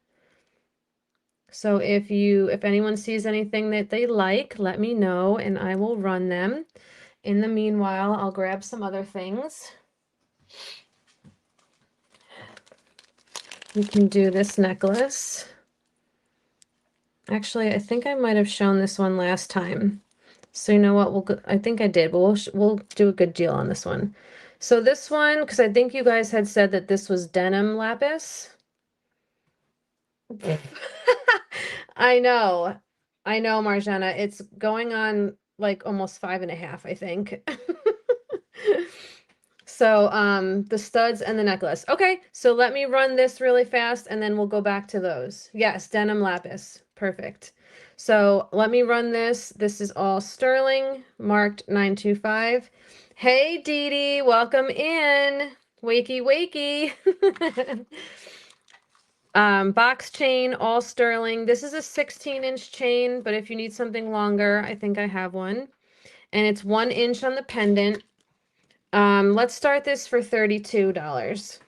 So if anyone sees anything that they like, let me know and I will run them. In the meanwhile, I'll grab some other things. We can do this necklace. Actually, I think I might have shown this one last time. So you know what, I think I did, but we'll do a good deal on this one. So this one, because I think you guys had said that this was denim lapis. I know. I know, Marjana. It's going on like almost 5.5, I think. So, the studs and the necklace. Okay, so let me run this really fast and then we'll go back to those. Yes, denim lapis. Perfect. So let me run this. This is all sterling, marked 925. Hey, Dee Dee, welcome in. Wakey, wakey. Box chain, all sterling. This is a 16-inch chain, but if you need something longer, I think I have one. And it's 1 inch on the pendant. Let's start this for $32.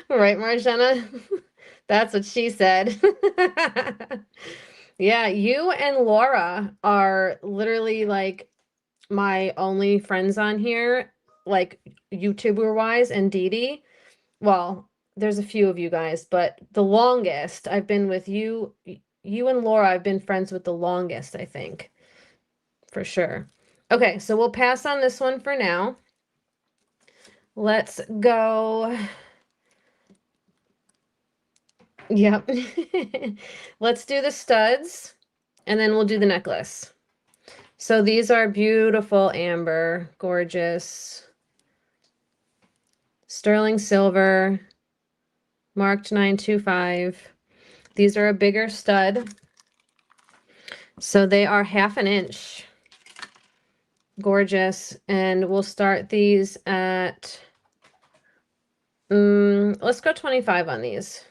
Right, Marjana? That's what she said. Yeah, you and Laura are literally like my only friends on here, like YouTuber wise, and Dee Dee. Well, there's a few of you guys, but the longest I've been with you, you and Laura, I've been friends with the longest, I think, for sure. Okay, so we'll pass on this one for now. Let's go. Yep. Let's do the studs and then we'll do the necklace. So these are beautiful amber, gorgeous, sterling silver, marked 925. These are a bigger stud. So they are 1/2 inch. Gorgeous. And we'll start these at, let's go 25 on these.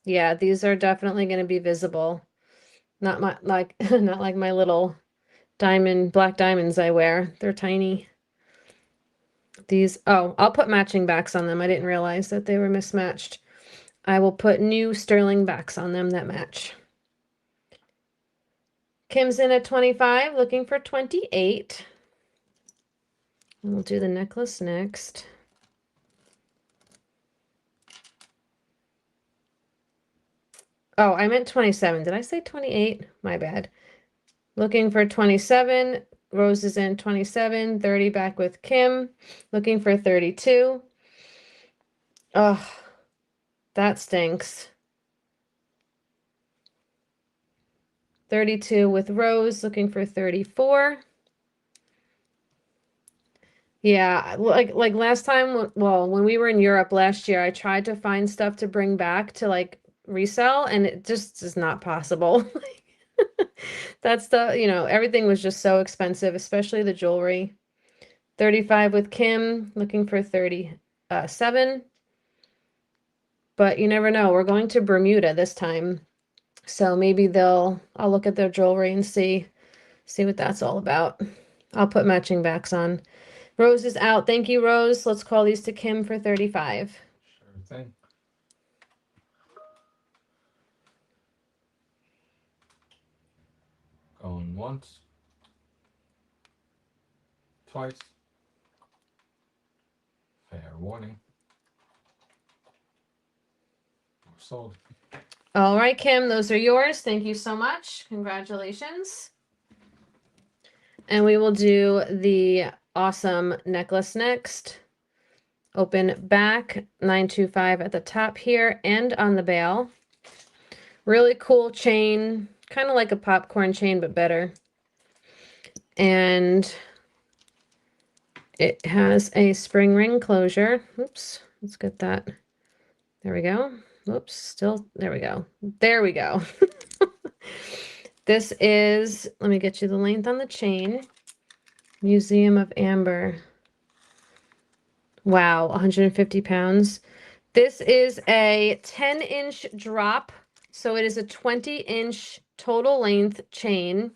Yeah, these are definitely going to be visible. Not like not like my little black diamonds I wear. They're tiny. These, oh, I'll put matching backs on them. I didn't realize that they were mismatched. I will put new sterling backs on them that match. Kim's in at 25, looking for 28. And we'll do the necklace next. Oh, I meant 27. Did I say 28? My bad. Looking for 27. Rose is in 27. 30 back with Kim. Looking for 32. Oh, That stinks. 32 with Rose, looking for 34. Yeah, like last time, well, when we were in Europe last year, I tried to find stuff to bring back to like resell, and it just is not possible. That's everything was just so expensive, especially the jewelry. 35 with Kim, looking for 37. But you never know. We're going to Bermuda this time. So maybe I'll look at their jewelry and see what that's all about. I'll put matching backs on. Rose is out. Thank you, Rose. Let's call these to Kim for 35. Sure thing. Going once. Twice. Fair warning. We're sold. All right, Kim, those are yours. Thank you so much. Congratulations. And we will do the awesome necklace next. Open back, 925 at the top here and on the bail. Really cool chain, kind of like a popcorn chain, but better. And it has a spring ring closure. Oops, let's get that. There we go. Oops, still, there we go. There we go. This is, let me get you the length on the chain. Museum of Amber. Wow, 150 pounds. This is a 10-inch drop. So it is a 20-inch total length chain.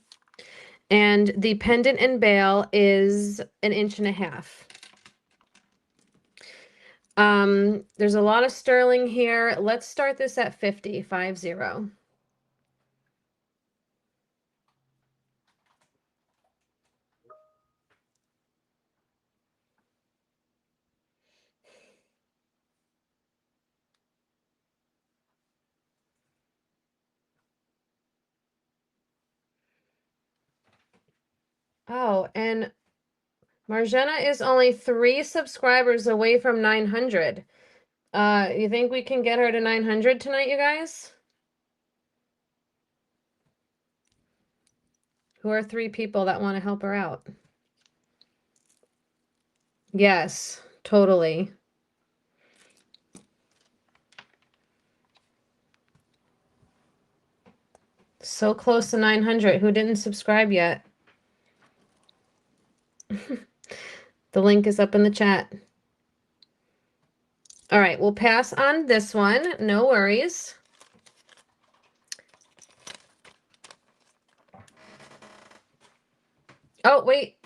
And the pendant and bail is 1.5 inches. There's a lot of sterling here. Let's start this at 50. Oh, and Marjana is only 3 subscribers away from 900. You think we can get her to 900 tonight, you guys? Who are 3 people that want to help her out? Yes, totally. So close to 900. Who didn't subscribe yet? The link is up in the chat. All right, we'll pass on this one. No worries. Oh, wait.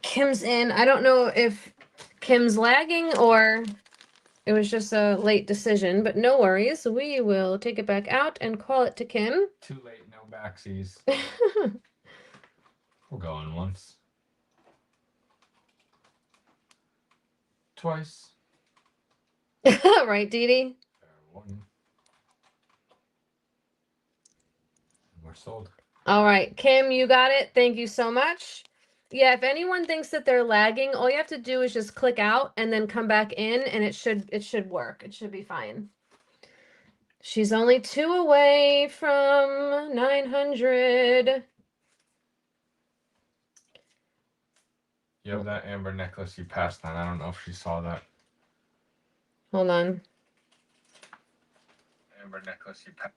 Kim's in. I don't know if Kim's lagging or it was just a late decision, but no worries. We will take it back out and call it to Kim. Too late, no backsies. We're going once. Twice. Right, Dee Dee? Fair warning. We're sold. All right, Kim, you got it. Thank you so much. Yeah, if anyone thinks that they're lagging, all you have to do is just click out and then come back in and it should work. It should be fine. She's only 2 away from 900. You have that amber necklace you passed on. I don't know if she saw that. Hold on. Amber necklace you passed.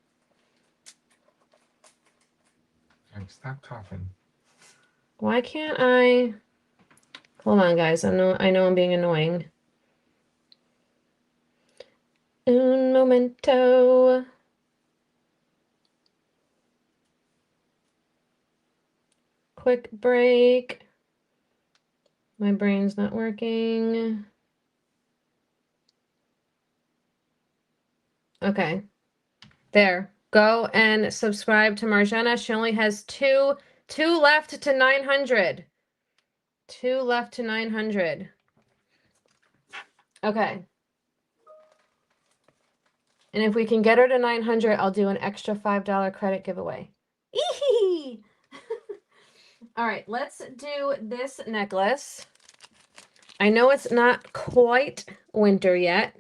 Stop talking. Why can't I? Hold on, guys. I know I'm being annoying. Un momento. Quick break. My brain's not working. Okay. There. Go and subscribe to Marjana. She only has two left to 900. 2 left to 900. Okay. And if we can get her to 900, I'll do an extra $5 credit giveaway. Eehee! All right, let's do this necklace. I know it's not quite winter yet,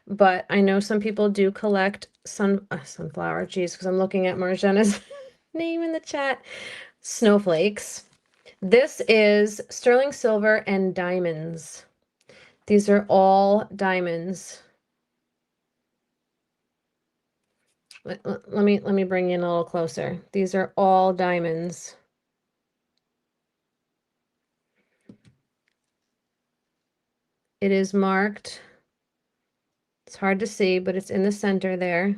but I know some people do collect sunflower, geez, because I'm looking at Marjana's name in the chat. Snowflakes. This is sterling silver and diamonds. These are all diamonds. Let me bring you in a little closer. These are all diamonds. It is marked. It's hard to see, but it's in the center there.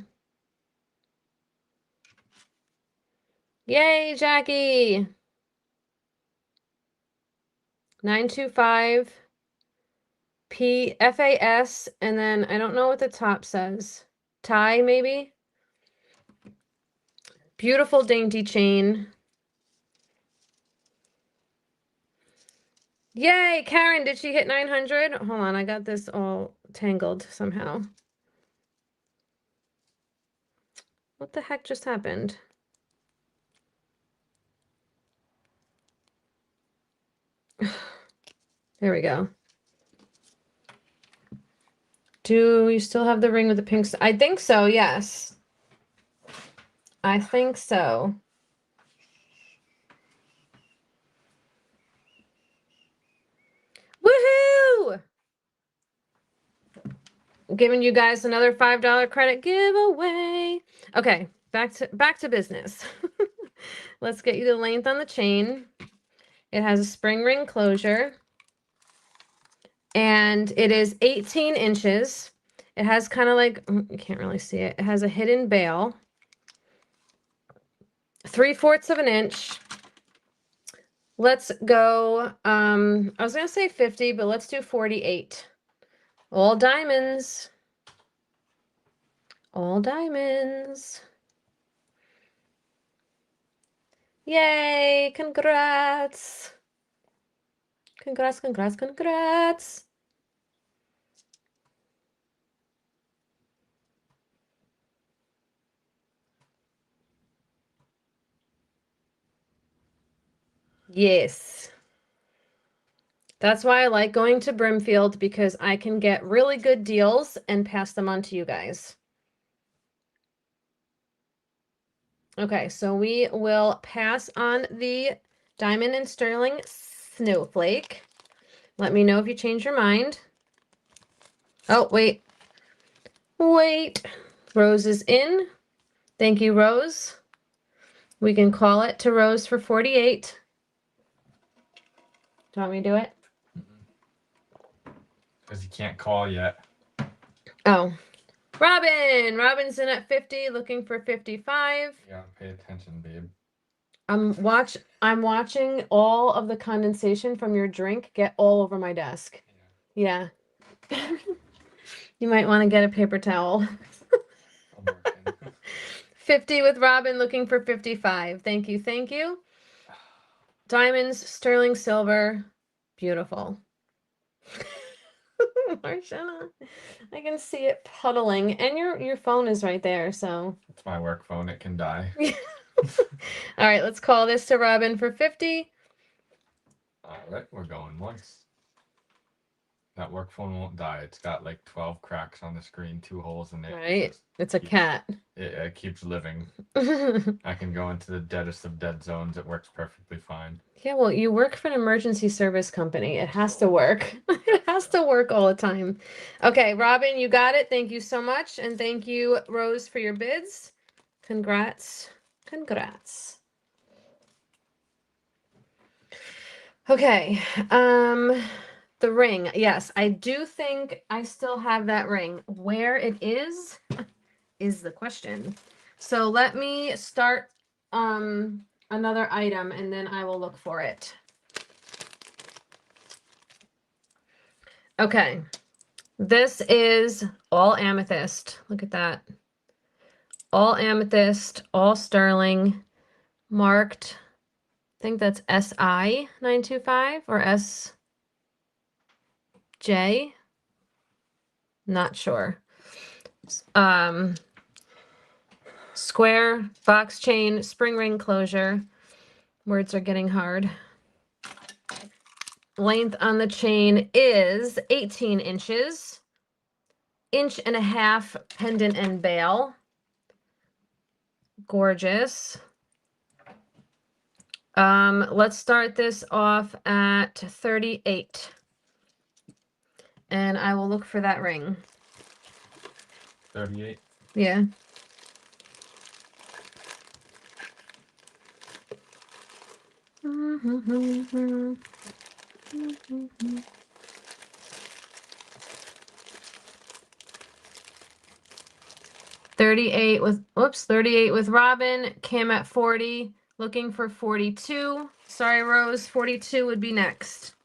Yay, Jackie! 925 PFAS, and then I don't know what the top says. Tie, maybe? Beautiful dainty chain. Yay, Karen, did she hit 900? Hold on, I got this all tangled somehow. What the heck just happened? There we go. Do you still have the ring with the pink? I think so, yes. I think so. Woohoo! Giving you guys another $5 credit giveaway. Okay, back to business. Let's get you the length on the chain. It has a spring ring closure. And it is 18 inches. It has kind of like, you can't really see it. It has a hidden bail. 3/4 of an inch. Let's go, I was going to say 50, but let's do 48. All diamonds. All diamonds. Yay, congrats. Congrats, congrats, congrats. Yes. That's why I like going to Brimfield, because I can get really good deals and pass them on to you guys. Okay, so we will pass on the diamond and sterling snowflake. Let me know if you change your mind. Oh, wait. Wait. Rose is in. Thank you, Rose. We can call it to Rose for 48. Do you want me to do it? Because you can't call yet. Oh. Robin! Robin's in at 50, looking for 55. You gotta pay attention, babe. I'm watching all of the condensation from your drink get all over my desk. Yeah. You might want to get a paper towel. 50 with Robin, looking for 55. Thank you, thank you. Diamonds, sterling silver, beautiful. Marshana, I can see it puddling, and your phone is right there, so. It's my work phone, it can die. All right, let's call this to Robin for 50. All right, we're going once. That work phone won't die. It's got like 12 cracks on the screen, 2 holes in it. Right, it's a cat. It keeps living. I can go into the deadest of dead zones. It works perfectly fine. Yeah, well, you work for an emergency service company. It has to work. It has to work all the time. Okay, Robin, you got it. Thank you so much. And thank you, Rose, for your bids. Congrats. Congrats. Okay, the ring. Yes, I do think I still have that ring. Where it is the question. So let me start another item, and then I will look for it. Okay, this is all amethyst. Look at that. All amethyst, all sterling, marked. I think that's SI 925 or SJ. Not sure. Square, box chain, spring ring closure. Words are getting hard. Length on the chain is 18 inches. 1.5 pendant and bail. Gorgeous. Let's start this off at 38. And I will look for that ring. 38. Yeah. $38 with Robin. Kim at 40. Looking for 42. Sorry, Rose. 42 would be next.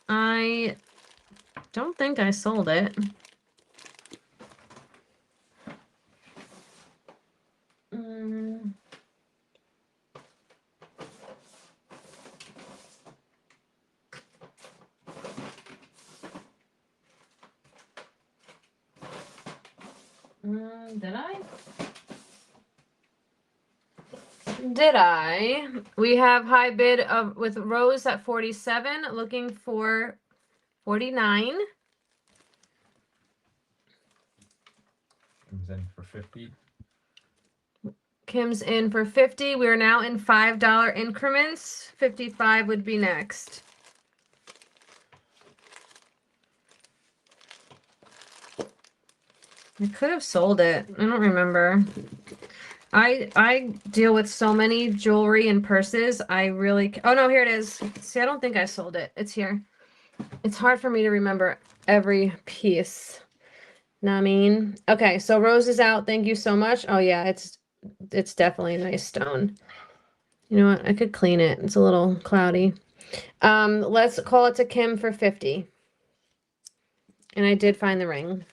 I don't think I sold it. Did I? Did I? We have high bid of with Rose at 47, looking for 49. Comes in for 50. Kim's in for 50. We are now in $5 increments. 55 would be next. I could have sold it. I don't remember. I deal with so many jewelry and purses. I really... Oh, no, here it is. See, I don't think I sold it. It's here. It's hard for me to remember every piece. Know what I mean? Okay, so Rose is out. Thank you so much. Oh, yeah, it's definitely a nice stone. You know what? I could clean it. It's a little cloudy. Let's call it to Kim for 50. And I did find the ring.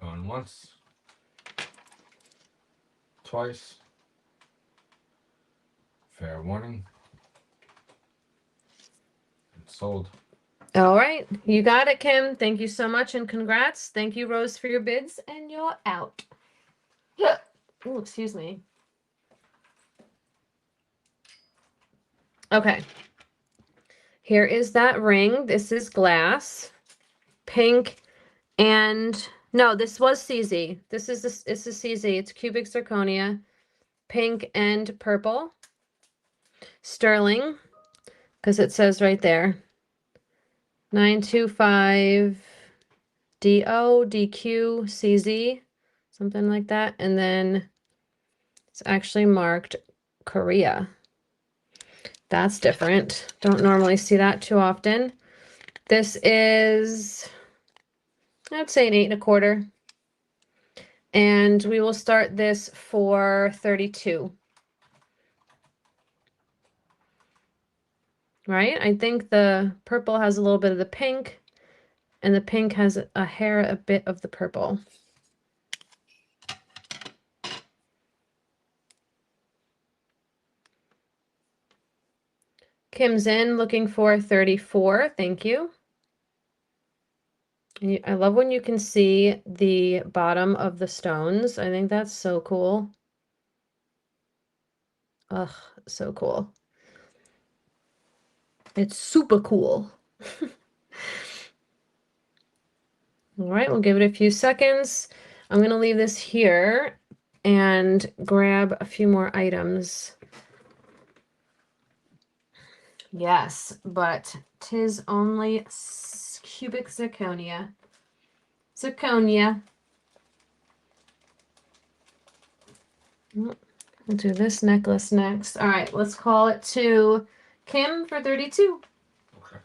Going once. Twice. Fair warning. And sold. All right. You got it, Kim. Thank you so much and congrats. Thank you, Rose, for your bids. And you're out. Oh, excuse me. Okay. Here is that ring. This is glass. Pink and... No, this was CZ. This is CZ. It's cubic zirconia. Pink and purple. Sterling. Because it says right there. 925 DO, DQ, CZ. Something like that. And then it's actually marked Korea. That's different. Don't normally see that too often. This is, I'd say, an 8.25. And we will start this for 32. Right? I think the purple has a little bit of the pink, and the pink has a bit of the purple. Kim's in looking for 34. Thank you. I love when you can see the bottom of the stones. I think that's so cool. Ugh, so cool. It's super cool. All right, we'll give it a few seconds. I'm going to leave this here and grab a few more items. Yes, but 'tis only cubic zirconia. Zirconia. We'll do this necklace next. All right, let's call it to Kim for 32. Okay.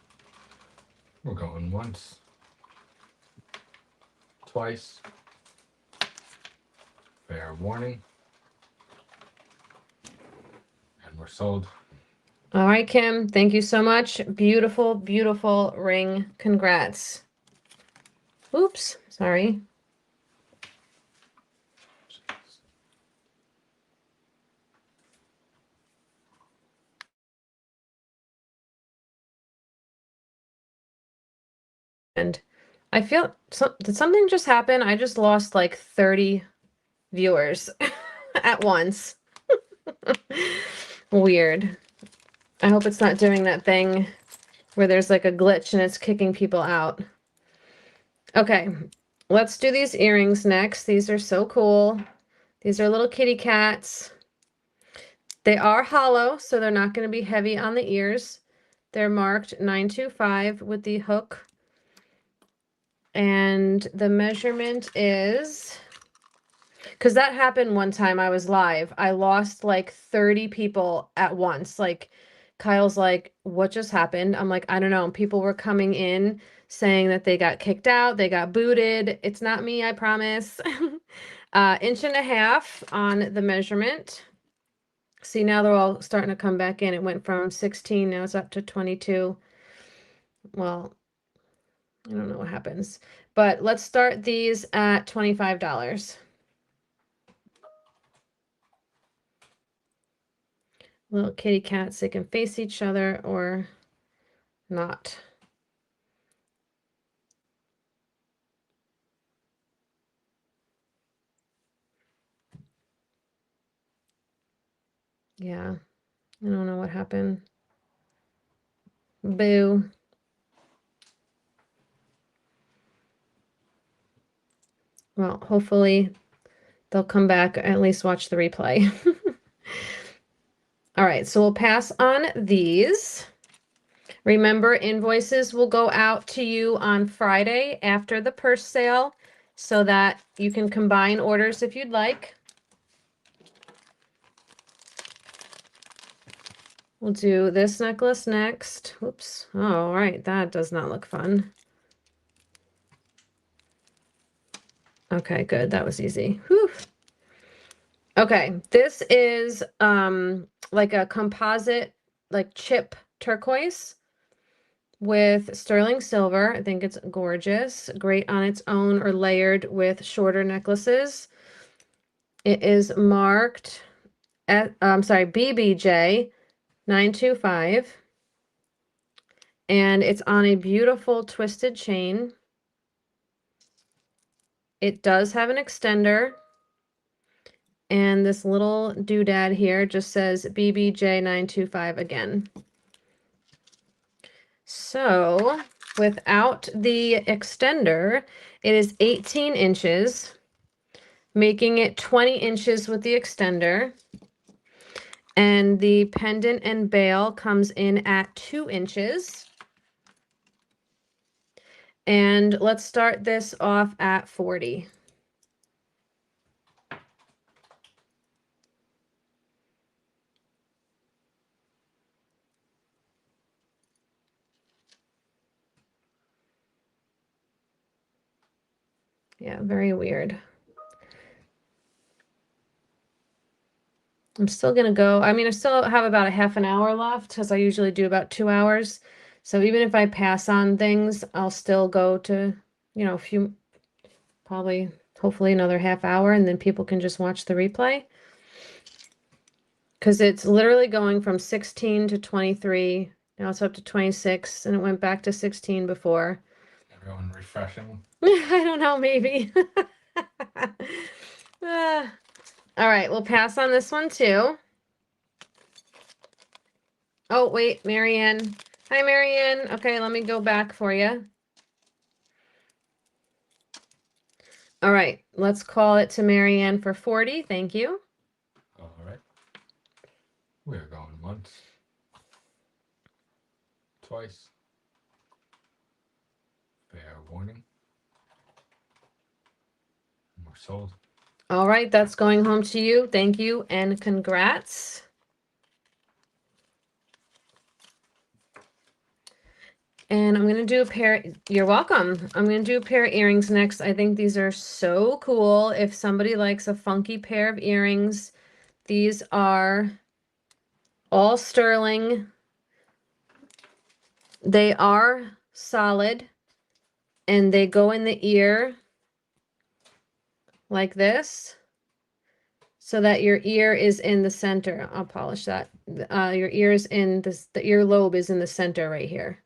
We're going once. Twice. Fair warning. And we're sold. All right, Kim, thank you so much. Beautiful, beautiful ring. Congrats. Oops, sorry. And I feel, did something just happen? I just lost like 30 viewers at once. Weird. I hope it's not doing that thing where there's like a glitch and it's kicking people out. Okay, let's do these earrings next. These are so cool. These are little kitty cats. They are hollow, so they're not going to be heavy on the ears. They're marked 925 with the hook. And the measurement is, because that happened one time I was live. I lost like 30 people at once. Like Kyle's like, what just happened? I'm like, I don't know. People were coming in saying that they got kicked out, they got booted. It's not me, I promise. 1.5 inch on the measurement. See, now they're all starting to come back in. It went from 16, now it's up to 22. Well, I don't know what happens, but let's start these at $25. Little kitty cats, they can face each other or not. Yeah, I don't know what happened. Boo. Well, hopefully they'll come back, at least watch the replay. All right, so we'll pass on these. Remember, invoices will go out to you on Friday after the purse sale so that you can combine orders if you'd like. We'll do this necklace next. Whoops. Oh, all right, that does not look fun. Okay, good. That was easy. Whew. Okay, this is like a composite, like chip turquoise with sterling silver. I think it's gorgeous. Great on its own or layered with shorter necklaces. It is marked at, I'm sorry, BBJ 925. And it's on a beautiful twisted chain. It does have an extender. And this little doodad here just says BBJ 925 again. So without the extender, it is 18 inches, making it 20 inches with the extender. And the pendant and bail comes in at 2 inches. And let's start this off at 40. Yeah, very weird. I'm still gonna go. I mean, I still have about a half an hour left because I usually do about 2 hours. So even if I pass on things, I'll still go to, you know, a few, probably, hopefully another half hour, and then people can just watch the replay. Because it's literally going from 16 to 23. Now it's up to 26, and it went back to 16 before. Everyone refreshing. I don't know, maybe. All right, we'll pass on this one too. Oh, wait, Marianne. Hi, Marianne. Okay, let me go back for you. All right, let's call it to Marianne for 40. Thank you. All right. We're going once. Twice. Fair warning. We're sold. All right, that's going home to you. Thank you and congrats. And I'm going to do a pair. You're welcome. I'm going to do a pair of earrings next. I think these are so cool. If somebody likes a funky pair of earrings, these are all sterling. They are solid and they go in the ear like this so that your ear is in the center. I'll polish that. Your ear is in this, the earlobe is in the center right here.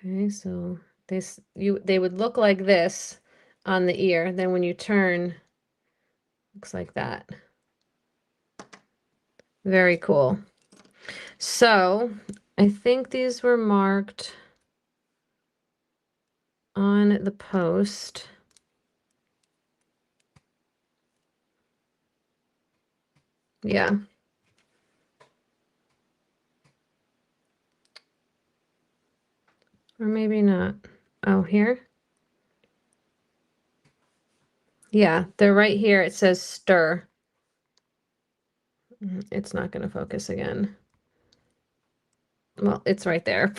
Okay, so they would look like this on the ear. Then when you turn, looks like that. Very cool. So I think these were marked on the post. Yeah. Or maybe not. Oh, here? Yeah, they're right here. It says stir. It's not going to focus again. Well, it's right there.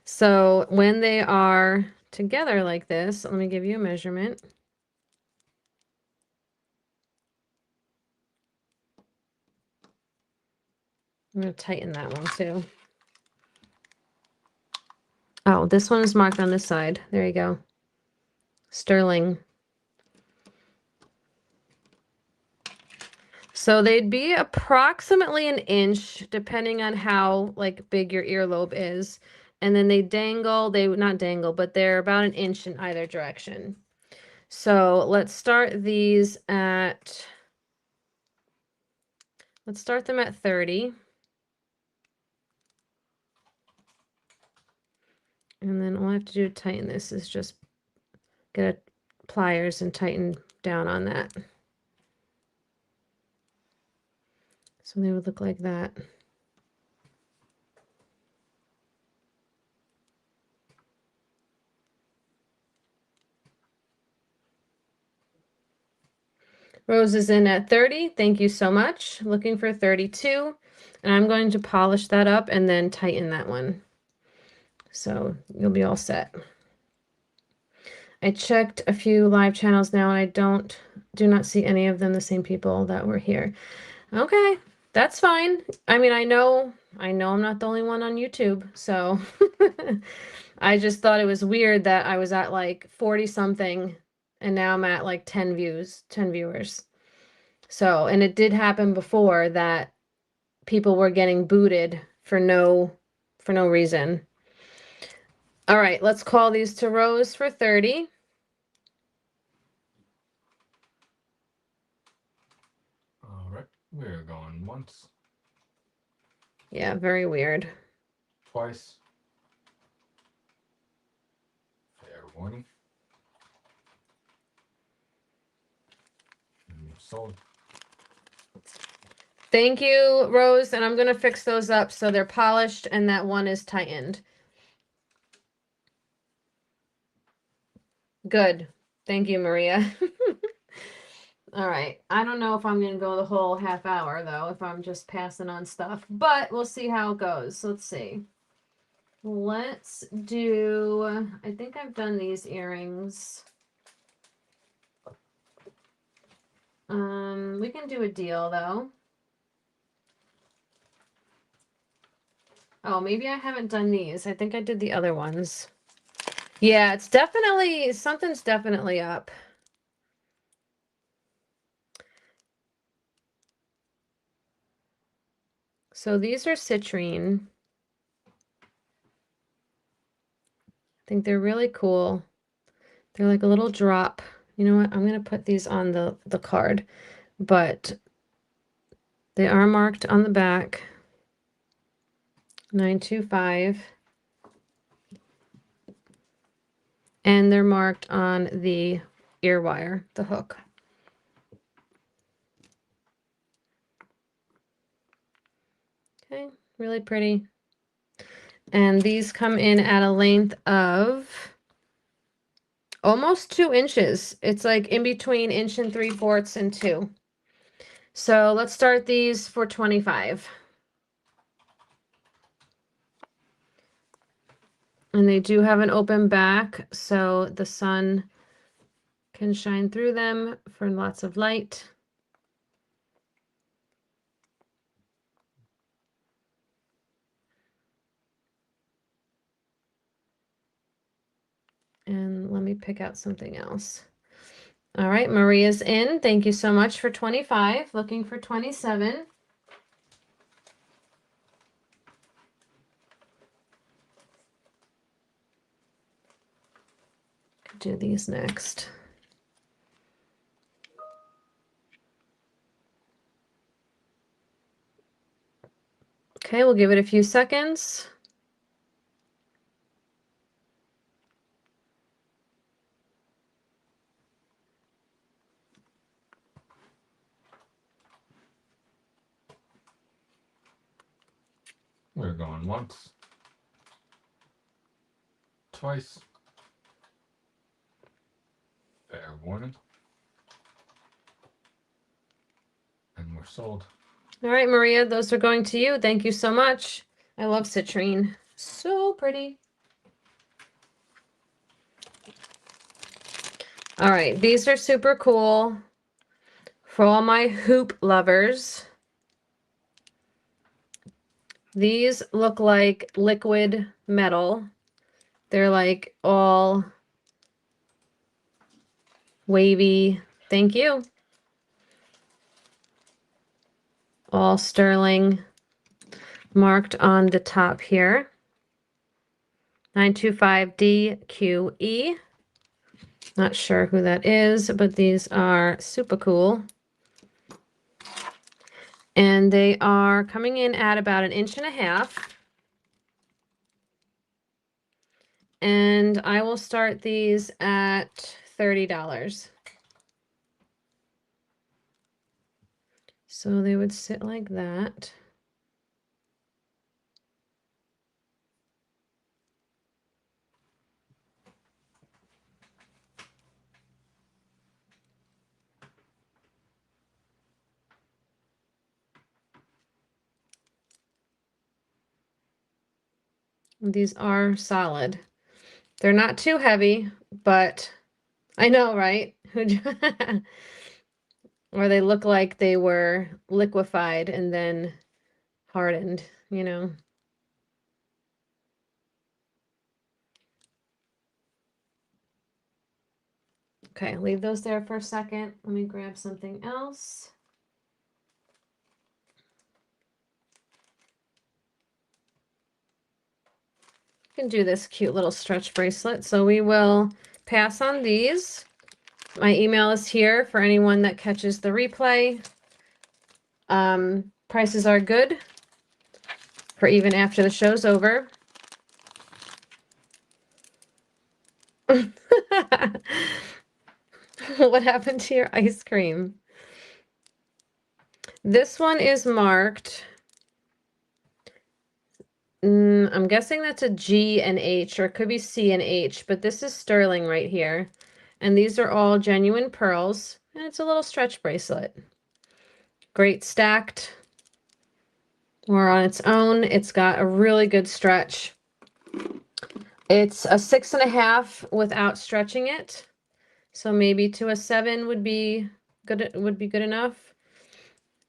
So when they are together like this, let me give you a measurement. I'm going to tighten that one too. Oh, this one is marked on this side. There you go. Sterling. So they'd be approximately an inch, depending on how like big your earlobe is. And then they dangle, they not dangle, but they're about an inch in either direction. So let's start these at, let's start them at 30. And then all I have to do to tighten this is just get a pliers and tighten down on that. So they would look like that. Rose is in at 30. Thank you so much. Looking for 32. And I'm going to polish that up and then tighten that one. So you'll be all set. I checked a few live channels now and I do not see any of them the same people that were here. Okay, that's fine. I mean, I know I'm not the only one on YouTube, so I just thought it was weird that I was at like 40 something and now I'm at like 10 viewers. So, and it did happen before that people were getting booted for no reason. All right, let's call these to Rose for 30. All right, we're going once, Yeah, very weird. twice. Fair warning. And sold. Thank you, Rose, and I'm going to fix those up so they're polished and that one is tightened. Good. Thank you, Maria. All right. I don't know if I'm going to go the whole half hour, though, if I'm just passing on stuff, but we'll see how it goes. Let's see. Let's do, I think I've done these earrings. We can do a deal, though. Oh, maybe I haven't done these. I think I did the other ones. Yeah, it's definitely, something's definitely up. So these are citrine. I think they're really cool. They're like a little drop. You know what? I'm going to put these on the card, but they are marked on the back. 925. And they're marked on the ear wire, the hook. Okay, really pretty. And these come in at a length of almost 2 inches. It's like in between 1 3/4 and 2. So let's start these for 25. And they do have an open back, so the sun can shine through them for lots of light. And let me pick out something else. All right, Maria's in. Thank you so much for 25. Looking for 27. Do these next. Okay, we'll give it a few seconds. We're going once, twice. Fair warning. And we're sold. All right, Maria, those are going to you. Thank you so much. I love citrine. So pretty. All right, these are super cool for all my hoop lovers. These look like liquid metal. They're like all wavy. Thank you. All sterling marked on the top here. 925DQE. Not sure who that is, but these are super cool. And they are coming in at about 1.5 inches. And I will start these at $30. So they would sit like that. These are solid. They're not too heavy, but I know, right? Or they look like they were liquefied and then hardened, you know. Okay, leave those there for a second. Let me grab something else. Can do this cute little stretch bracelet. So we will pass on these. My email is here for anyone that catches the replay. Prices are good for even after the show's over. What happened to your ice cream? This one is marked. I'm guessing that's a G and H, or it could be C and H, but this is sterling right here. And these are all genuine pearls, and it's a little stretch bracelet. Great stacked or on its own. It's got a really good stretch. It's a 6.5 without stretching it. So maybe to a 7 would be good enough.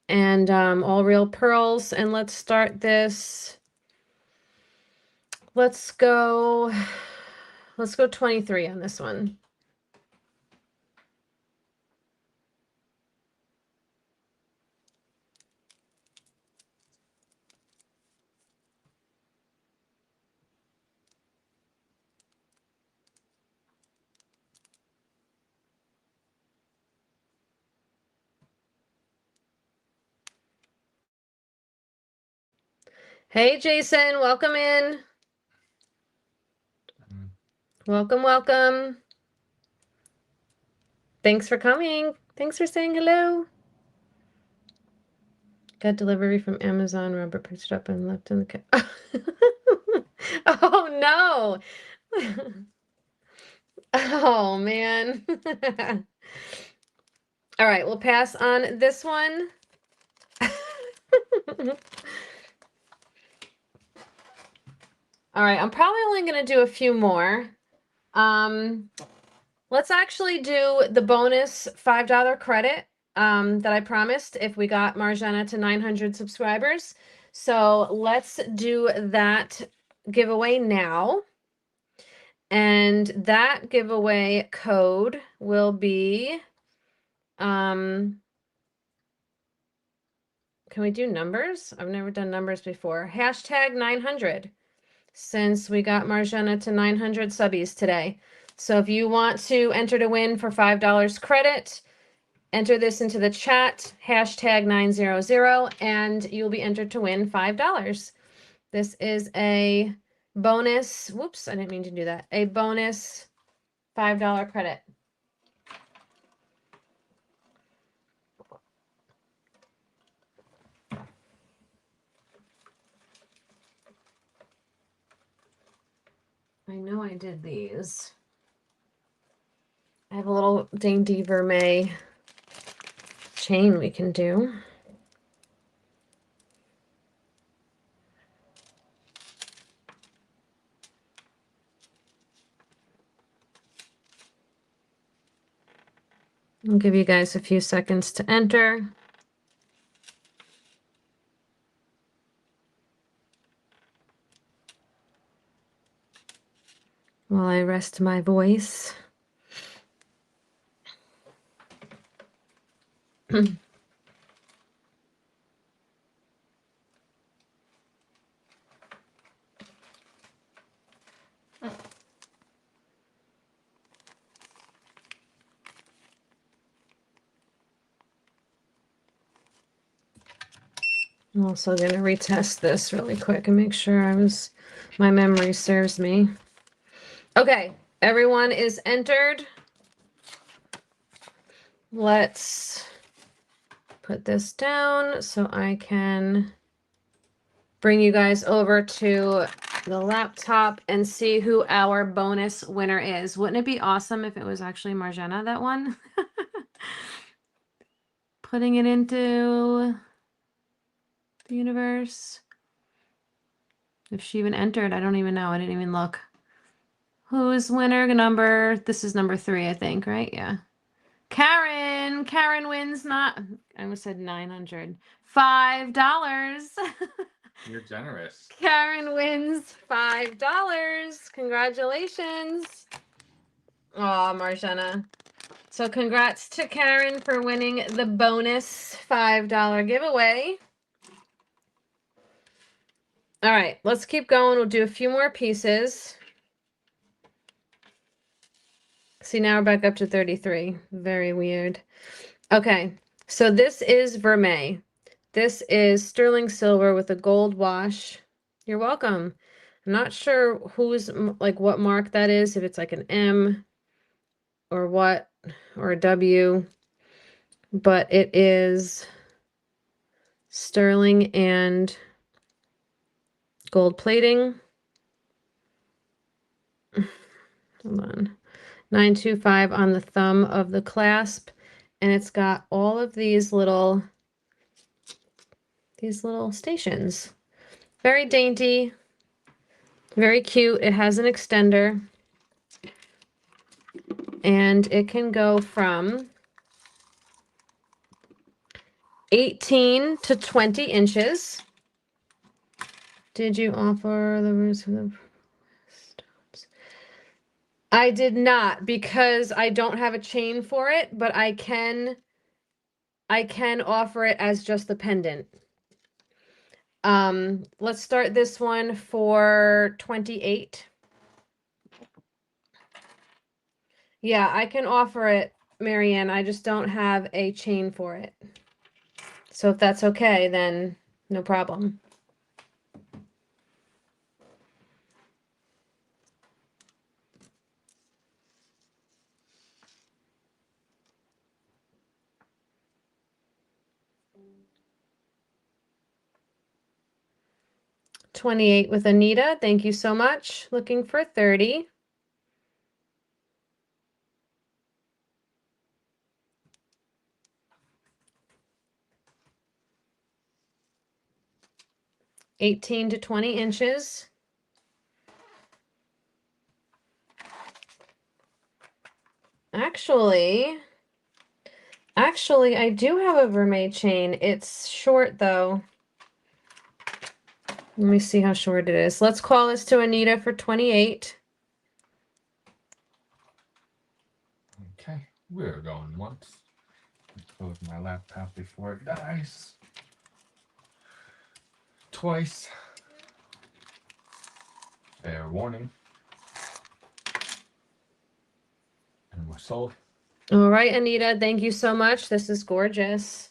And all real pearls. And let's start this. Let's go 23 on this one. Hey, Jason, welcome in. Welcome, welcome. Thanks for coming. Thanks for saying hello. Got delivery from Amazon. Robert picked it up and left in the car. Oh, no. Oh, man. All right, we'll pass on this one. All right, I'm probably only going to do a few more. Let's actually do the bonus $5 credit that I promised if we got Marjana to 900 subscribers. So let's do that giveaway now. And that giveaway code will be, can we do numbers? I've never done numbers before. Hashtag 900, since we got Marjana to 900 subbies today. So if you want to enter to win for $5 credit, enter this into the chat, hashtag 900, and you'll be entered to win $5. This is a bonus. Whoops, I didn't mean to do that. A bonus $5 credit. I know I did these. I have a little dainty vermeil chain we can do. I'll give you guys a few seconds to enter. While I rest my voice. I'm also going to retest this really quick and make sure my memory serves me. Okay, everyone is entered. Let's put this down so I can bring you guys over to the laptop and see who our bonus winner is. Wouldn't it be awesome if it was actually Marjana that won? Putting it into the universe. If she even entered, I don't even know. I didn't even look. Who's winner number? This is number 3, I think, right? Yeah. Karen. Karen wins not. I almost said 900. $5. You're generous. Karen wins $5. Congratulations. Aw, Marjana. So congrats to Karen for winning the bonus $5 giveaway. All right, let's keep going. We'll do a few more pieces. See, now we're back up to 33. Very weird. Okay, so this is vermeil. This is sterling silver with a gold wash. You're welcome. I'm not sure who's, like, what mark that is, if it's like an M or what, or a W, but it is sterling and gold plating. Hold on. 925 on the thumb of the clasp, and it's got all of these little stations. Very dainty, very cute. It has an extender, and it can go from 18 to 20 inches. Did you offer the roots of the stones? I did not, because I don't have a chain for it, but I can offer it as just the pendant. Let's start this one for 28. Yeah, I can offer it, Marianne. I just don't have a chain for it. So if that's okay, then no problem. $28 with Anita. Thank you so much. Looking for 30. $18 to 20 inches. Actually, I do have a vermeil chain. It's short though. Let me see how short it is. Let's call this to Anita for 28. Okay, we're going once. Close my laptop before it dies. Twice. Fair warning. And we're sold. All right, Anita, thank you so much. This is gorgeous.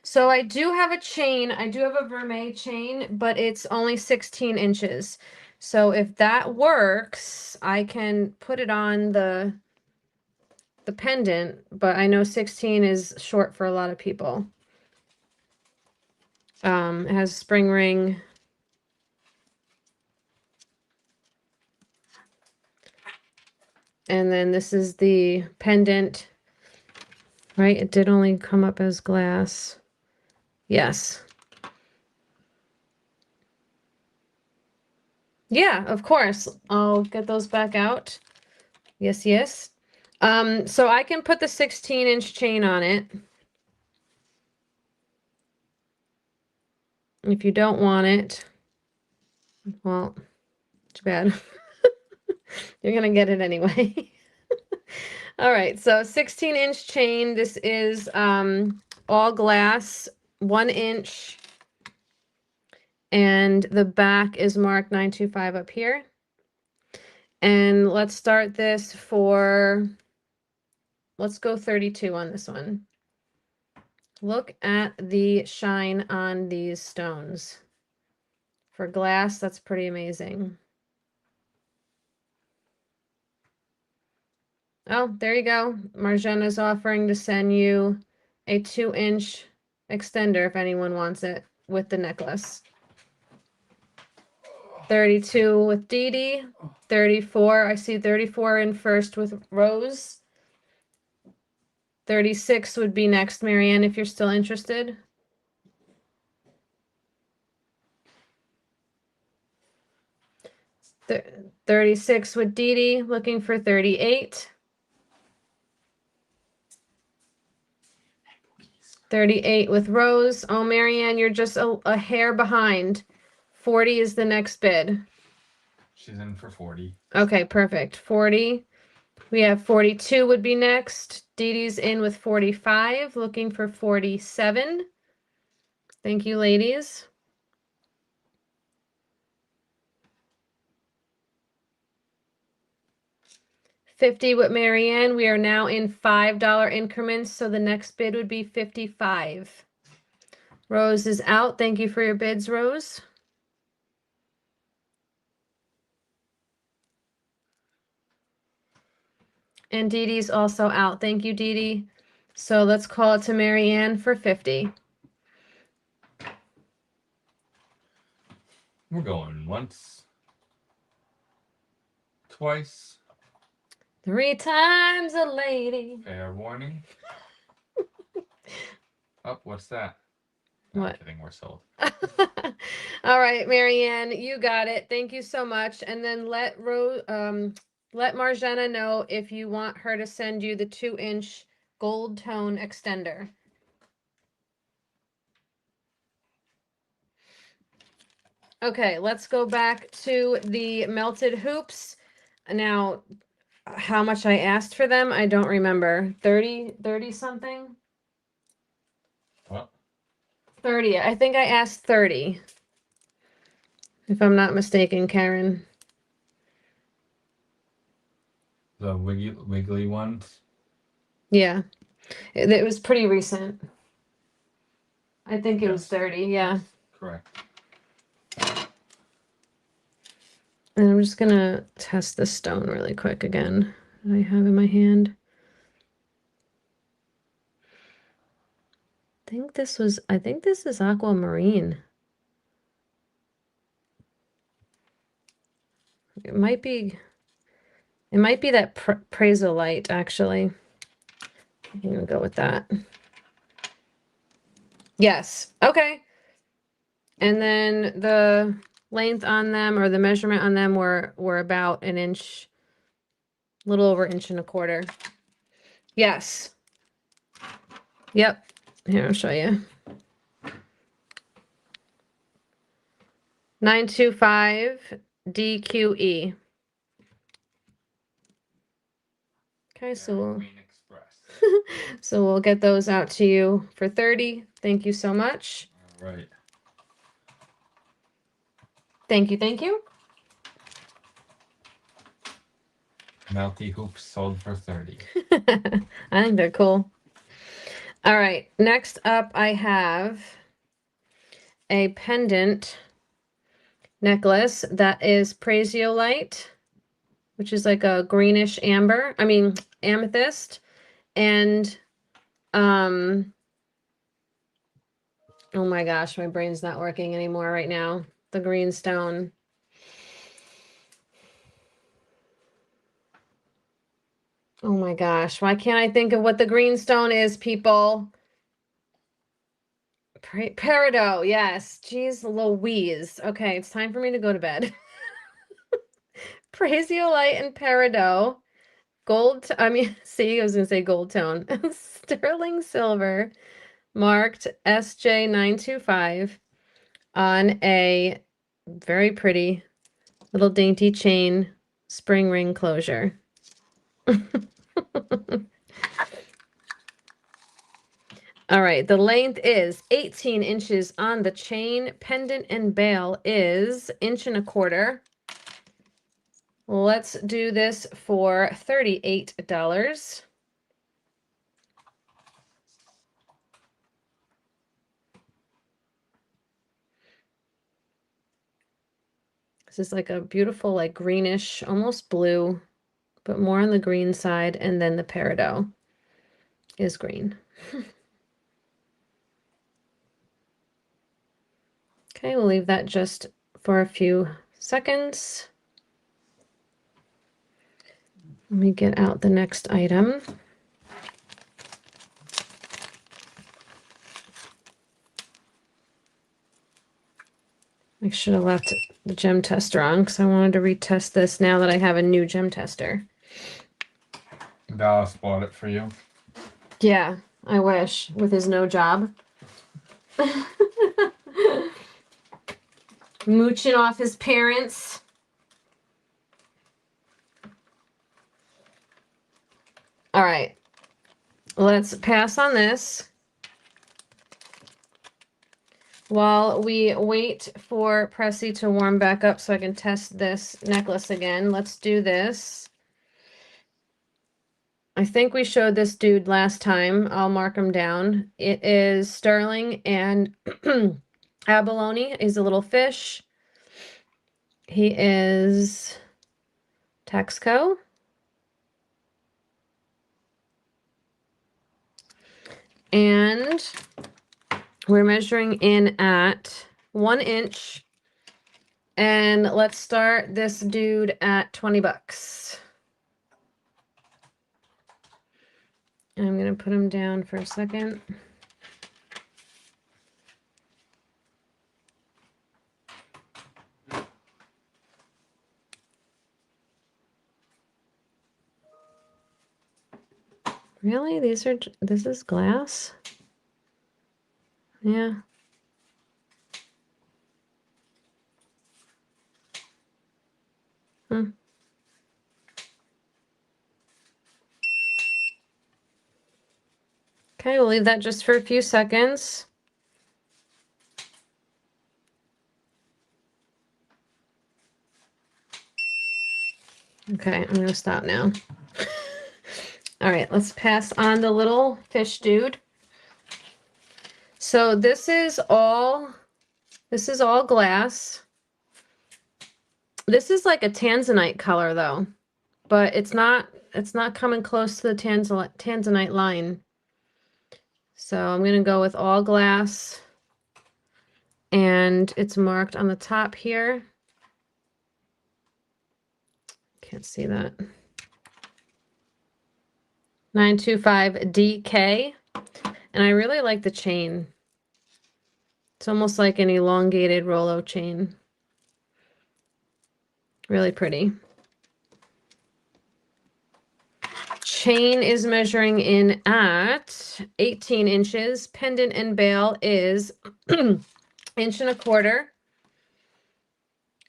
So I do have a chain. I do have a vermeil chain, but it's only 16 inches. So if that works, I can put it on the pendant, but I know 16 is short for a lot of people. It has spring ring. And then this is the pendant, right? It did only come up as glass. Yes. Yeah, of course. I'll get those back out. Yes, yes. So I can put the 16-inch chain on it. If you don't want it, well, too bad. You're gonna get it anyway. All right, so 16-inch chain. This is all glass, 1 inch, and the back is marked 925 up here. And let's start this for, let's go 32 on this one. Look at the shine on these stones. For glass, that's pretty amazing. Oh, there you go. Marjana's offering to send you a 2-inch extender if anyone wants it with the necklace. 32 with Dee Dee. 34. I see 34 in first with Rose. 36 would be next, Marianne, if you're still interested. 36 with Dee Dee, looking for 38. 38 with Rose. Oh, Marianne, you're just a hair behind. 40 is the next bid. She's in for 40. Okay, perfect. 40. We have 42 would be next. Dee Dee's in with 45, looking for 47. Thank you, ladies. $50 with Marianne. We are now in $5 increments, so the next bid would be 55. Rose is out. Thank you for your bids, Rose. And Dee Dee's also out. Thank you, Dee Dee. So let's call it to Marianne for 50. We're going once, twice. 3 times a lady. Fair warning. Oh, what's that? What? I'm kidding, we're sold. All right, Marianne, you got it. Thank you so much. And then let Marjana know if you want her to send you the 2-inch gold tone extender. Okay, let's go back to the melted hoops. Now, how much I asked for them, I don't remember. 30 something? What? 30. I think I asked 30. If I'm not mistaken, Karen. The wiggly ones? Yeah. It was pretty recent. I think it was Yes. 30, yeah. Correct. And I'm just gonna test this stone really quick again that I have in my hand. I think this is aquamarine. It might be that Prazolite, actually. I'm gonna go with that. Yes, okay. And then the length on them, or the measurement on them, were about 1 inch, a little over 1.25 inches. Yes. Yep. Here, I'll show you. 925 DQE. Okay, so so we'll get those out to you for 30. Thank you so much. All right. Thank you, thank you. Melty hoops sold for 30. I think they're cool. All right, next up I have a pendant necklace that is Prasiolite, which is like a greenish amber, I mean amethyst, and oh my gosh, my brain's not working anymore right now. The green stone. Oh my gosh, why can't I think of what the green stone is, people? Peridot, yes. Jeez Louise. Okay, it's time for me to go to bed. Prasiolite and peridot. Gold, I mean, see, I was going to say gold tone. Sterling silver, marked SJ925 on a very pretty little dainty chain spring ring closure. All right, the length is 18 inches on the chain. Pendant and bail is 1.25 inches. Let's do this for $38. This is like a beautiful, like greenish, almost blue, but more on the green side, and then the peridot is green. Okay, we'll leave that just for a few seconds. Let me get out the next item. I should have left the gem tester on because I wanted to retest this now that I have a new gem tester. Dallas bought it for you. Yeah, I wish, with his no job. Mooching off his parents. All right, let's pass on this while we wait for Pressy to warm back up so I can test this necklace again. Let's do this. I think we showed this dude last time. I'll mark him down. It is sterling and abalone is a little fish. He is Texco. And we're measuring in at 1 inch. And let's start this dude at $20. I'm going to put him down for a second. Really? This is glass? Yeah. Hmm. Okay, we'll leave that just for a few seconds. Okay, I'm going to stop now. All right, let's pass on the little fish dude. So this is all glass. This is like a tanzanite color though, but it's not coming close to the tanzanite line. So I'm going to go with all glass, and it's marked on the top here. Can't see that. 925 DK. And I really like the chain. It's almost like an elongated Rolo chain. Really pretty. Chain is measuring in at 18 inches. Pendant and bail is 1.25 inches.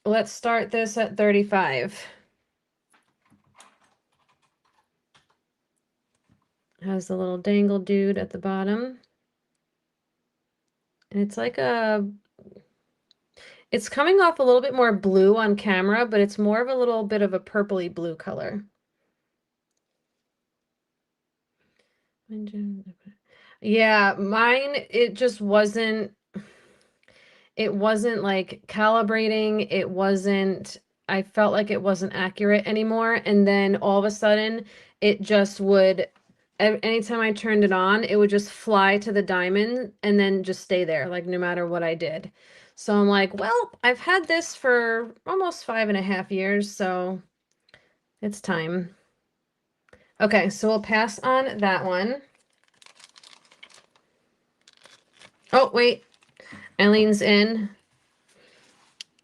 Let's start this at 35. Has the little dangle dude at the bottom. And it's like it's coming off a little bit more blue on camera, but it's more of a little bit of a purpley blue color. Yeah, mine, it wasn't like calibrating. I felt like it wasn't accurate anymore. And then all of a sudden, it just would, anytime I turned it on, it would just fly to the diamond and then just stay there, like no matter what I did. So I'm like, well, I've had this for almost 5.5 years, so it's time. Okay, so we'll pass on that one. Oh, wait. Eileen's in.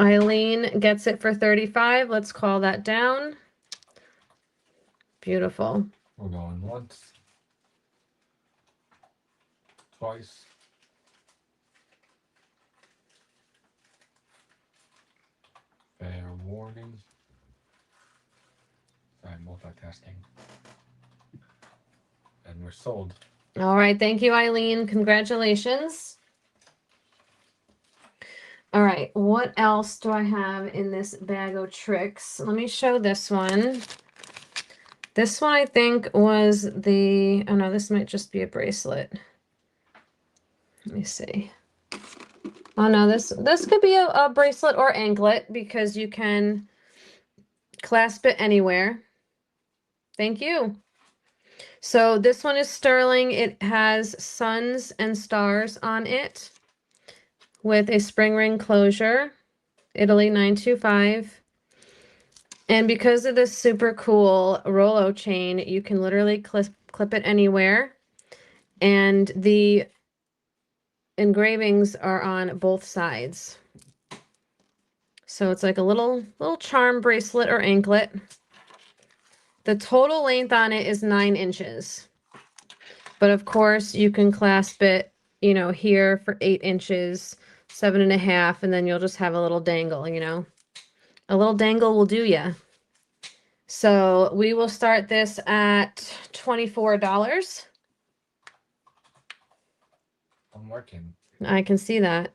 Eileen gets it for 35. Let's call that down. Beautiful. We're going once, twice. Fair warning. Sorry, multitasking. And we're sold. All right. Thank you, Eileen. Congratulations. All right. What else do I have in this bag of tricks? Let me show this one. This one, I think, was the, oh no, this might just be a bracelet. Let me see. Oh no, this could be a bracelet or anklet because you can clasp it anywhere. Thank you. So this one is sterling. It has suns and stars on it with a spring ring closure, Italy 925. And because of this super cool Rolo chain, you can literally clip it anywhere. And the engravings are on both sides. So it's like a little charm bracelet or anklet. The total length on it is 9 inches. But of course, you can clasp it, you know, here for 8 inches, 7.5, and then you'll just have a little dangle, you know. A little dangle will do ya. So we will start this at $24. I'm working. I can see that.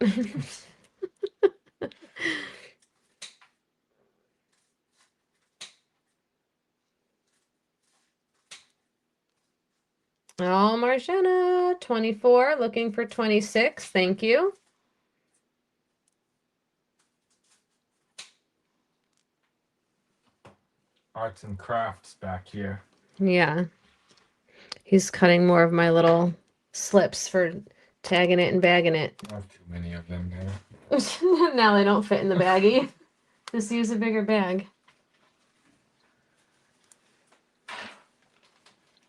Oh, Marjana, 24, looking for 26. Thank you. Arts and crafts back here. Yeah. He's cutting more of my little slips for tagging it and bagging it. I have too many of them there. Now they don't fit in the baggie. Just use a bigger bag.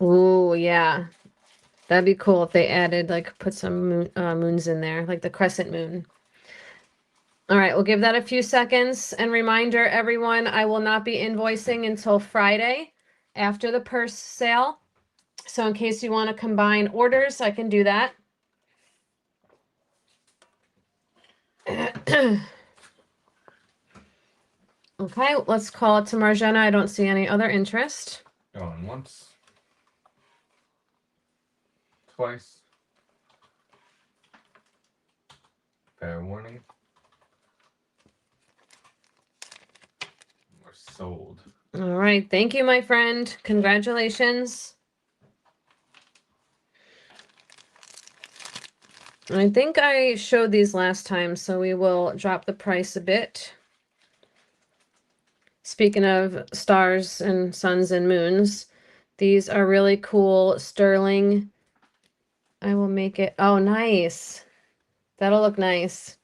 Ooh, yeah. That'd be cool if they added, like, put some moons in there, like the crescent moon. All right, we'll give that a few seconds. And reminder, everyone, I will not be invoicing until Friday after the purse sale. So in case you want to combine orders, I can do that. Okay, let's call it to Marjana. I don't see any other interest. Going once, twice. Fair warning. We're sold. All right, thank you, my friend. Congratulations. I think I showed these last time, so we will drop the price a bit. Speaking of stars and suns and moons, these are really cool sterling. I will make it, oh, nice. That'll look nice.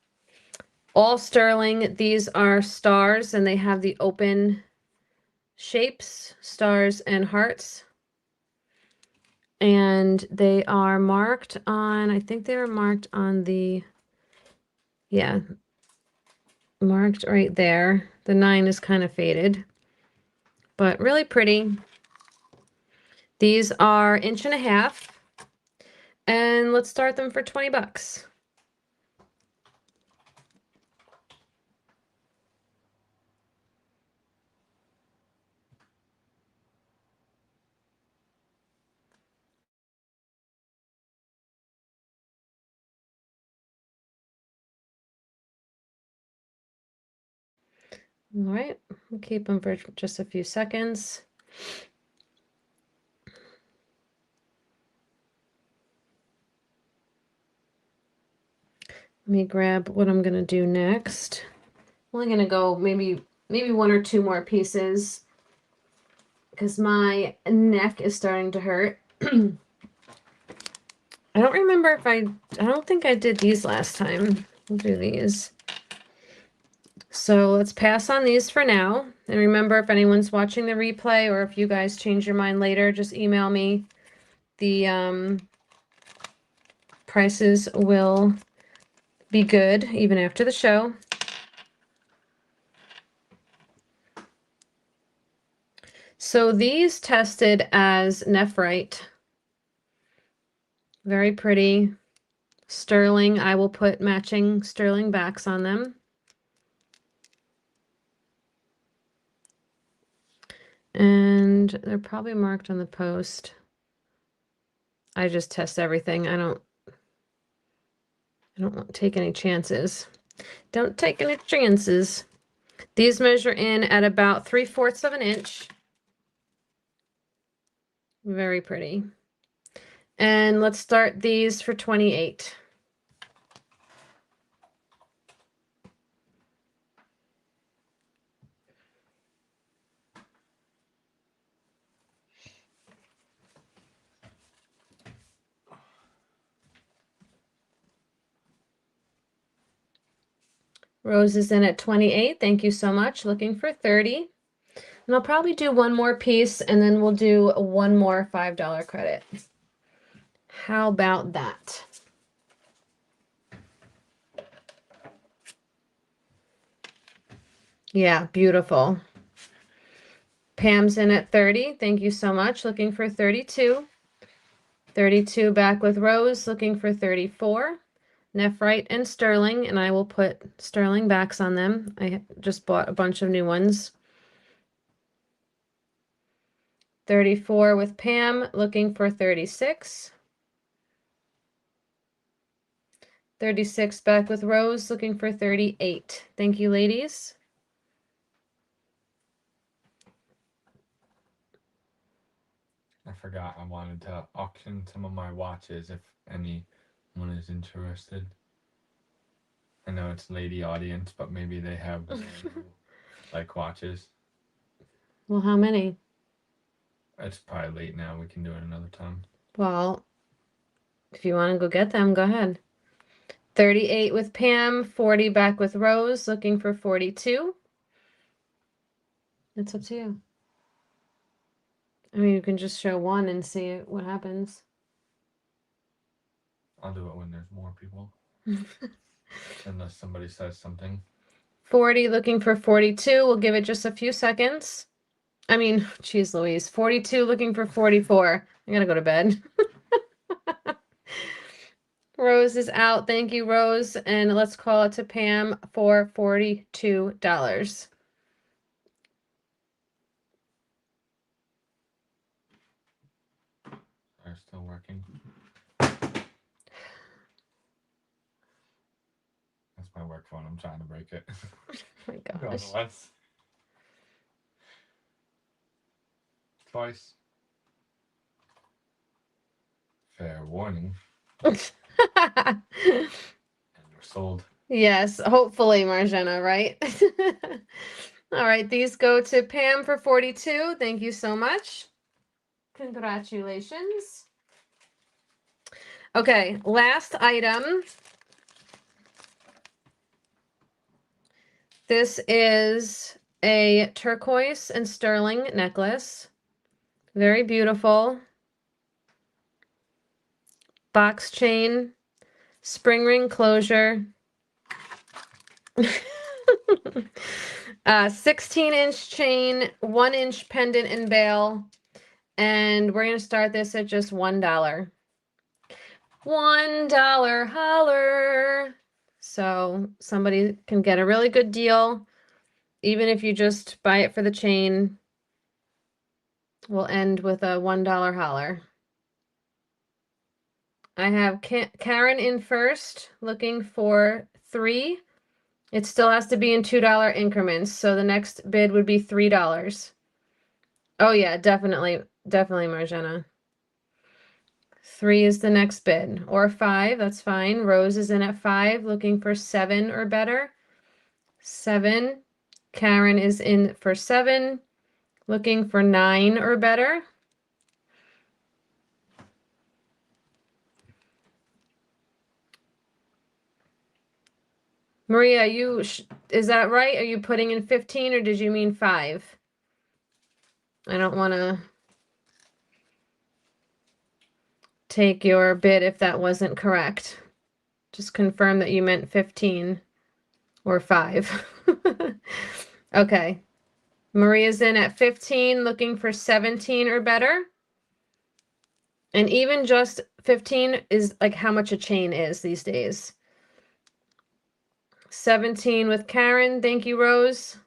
All sterling. These are stars and they have the open shapes, stars and hearts. And they are marked on, I think they were marked on the, yeah, marked right there. The 9 is kind of faded, but really pretty. These are 1.5 inches. And let's start them for 20 bucks. All right, we'll keep them for just a few seconds. Let me grab what I'm gonna do next. I'm only gonna go maybe one or two more pieces because my neck is starting to hurt. I don't remember if I don't think I did these last time. We'll do these. So let's pass on these for now. And remember, if anyone's watching the replay or if you guys change your mind later, just email me. The prices will be good even after the show. So these tested as nephrite. Very pretty. Sterling. I will put matching sterling backs on them. And they're probably marked on the post. I just test everything. I don't want to take any chances. Don't take any chances. These measure in at about 3/4 of an inch. Very pretty. And let's start these for 28. Rose is in at 28. Thank you so much. Looking for 30. And I'll probably do one more piece and then we'll do one more $5 credit. How about that? Yeah, beautiful. Pam's in at 30. Thank you so much. Looking for 32. 32 back with Rose. Looking for 34. Nephrite and sterling, and I will put sterling backs on them. I just bought a bunch of new ones. 34 with Pam, looking for 36. 36 back with Rose, looking for 38. Thank you, ladies. I forgot I wanted to auction some of my watches if anyone is interested. I know it's lady audience, but maybe they have like watches. Well, how many? It's probably late now. We can do it another time. Well, if you want to go get them, go ahead. 38 with Pam, 40 back with Rose, looking for 42. It's up to you. I mean, you can just show one and see what happens. I'll do it when there's more people. Unless somebody says something. 40 looking for 42. We'll give it just a few seconds. I mean, geez Louise. 42 looking for 44. I gotta go to bed. Rose is out. Thank you, Rose. And let's call it to Pam for $42. They're still working. That's my work phone. I'm trying to break it. Oh my Going gosh. once. Twice. Fair warning. And we're sold. Yes, hopefully, Marjana, right? All right, these go to Pam for 42. Thank you so much. Congratulations. Okay, last item. This is a turquoise and sterling necklace. Very beautiful. Box chain, spring ring closure. 16-inch chain, 1-inch pendant and bail. And we're going to start this at just $1. $1 holler. So somebody can get a really good deal. Even if you just buy it for the chain, we'll end with a $1 holler. I have Karen in first, looking for 3. It still has to be in $2 increments, so the next bid would be $3. Oh yeah, definitely, Marjana. 3 is the next bid, or 5, that's fine. Rose is in at 5, looking for 7 or better. 7. Karen is in for 7, looking for 9 or better. Maria, is that right? Are you putting in 15 or did you mean 5? I don't want to take your bid if that wasn't correct. Just confirm that you meant 15 or 5. Okay. Maria's in at 15, looking for 17 or better. And even just 15 is like how much a chain is these days. 17 with Karen. Thank you, Rose.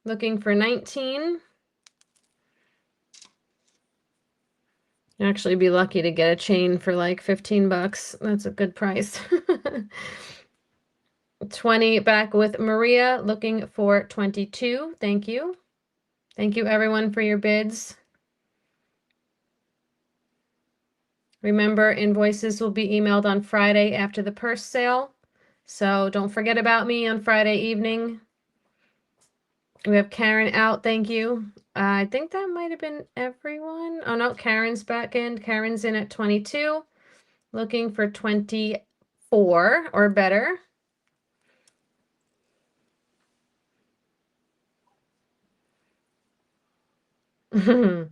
Looking for 19. You'd actually be lucky to get a chain for like 15 bucks. That's a good price. 20 back with Maria, looking for 22. Thank you. Thank you everyone for your bids. Remember, invoices will be emailed on Friday after the purse sale. So don't forget about me on Friday evening. We have Karen out, thank you. I think that might have been everyone. Oh no, Karen's back in. Karen's in at 22, looking for 24 or better. $24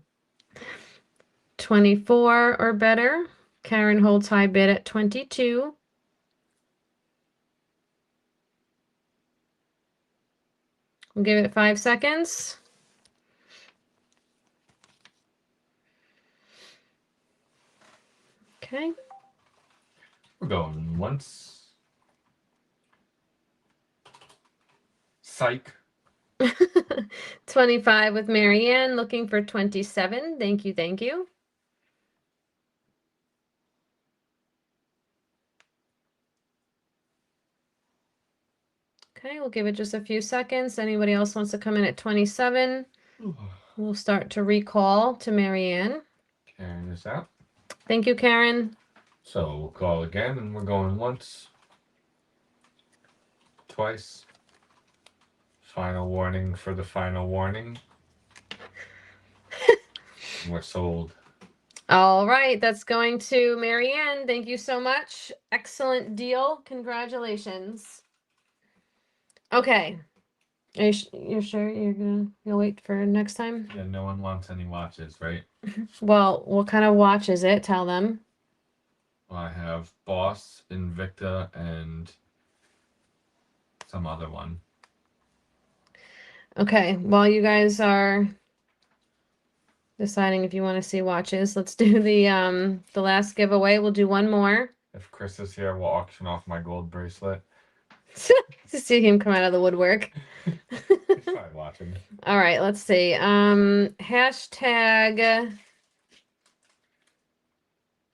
or better. Karen holds high bid at 22. We'll give it 5 seconds. Okay. We're going once. Psych. 25 with Marianne, looking for 27. Thank you, thank you. Okay, we'll give it just a few seconds. Anybody else wants to come in at 27? We'll start to recall to Marianne. Karen is out. Thank you, Karen. So we'll call again, and we're going once, twice. Final warning for the final warning. We're sold. All right, that's going to Marianne. Thank you so much. Excellent deal. Congratulations. Okay. Are you're sure you'll wait for next time? Yeah, no one wants any watches, right? Well, what kind of watch is it? Tell them. Well, I have Boss, Invicta, and some other one. Okay, while you guys are deciding if you want to see watches, let's do the last giveaway. We'll do one more. If Chris is here, we'll auction off my gold bracelet. To see him come out of the woodwork. He's probably watching. All right, let's see. Hashtag.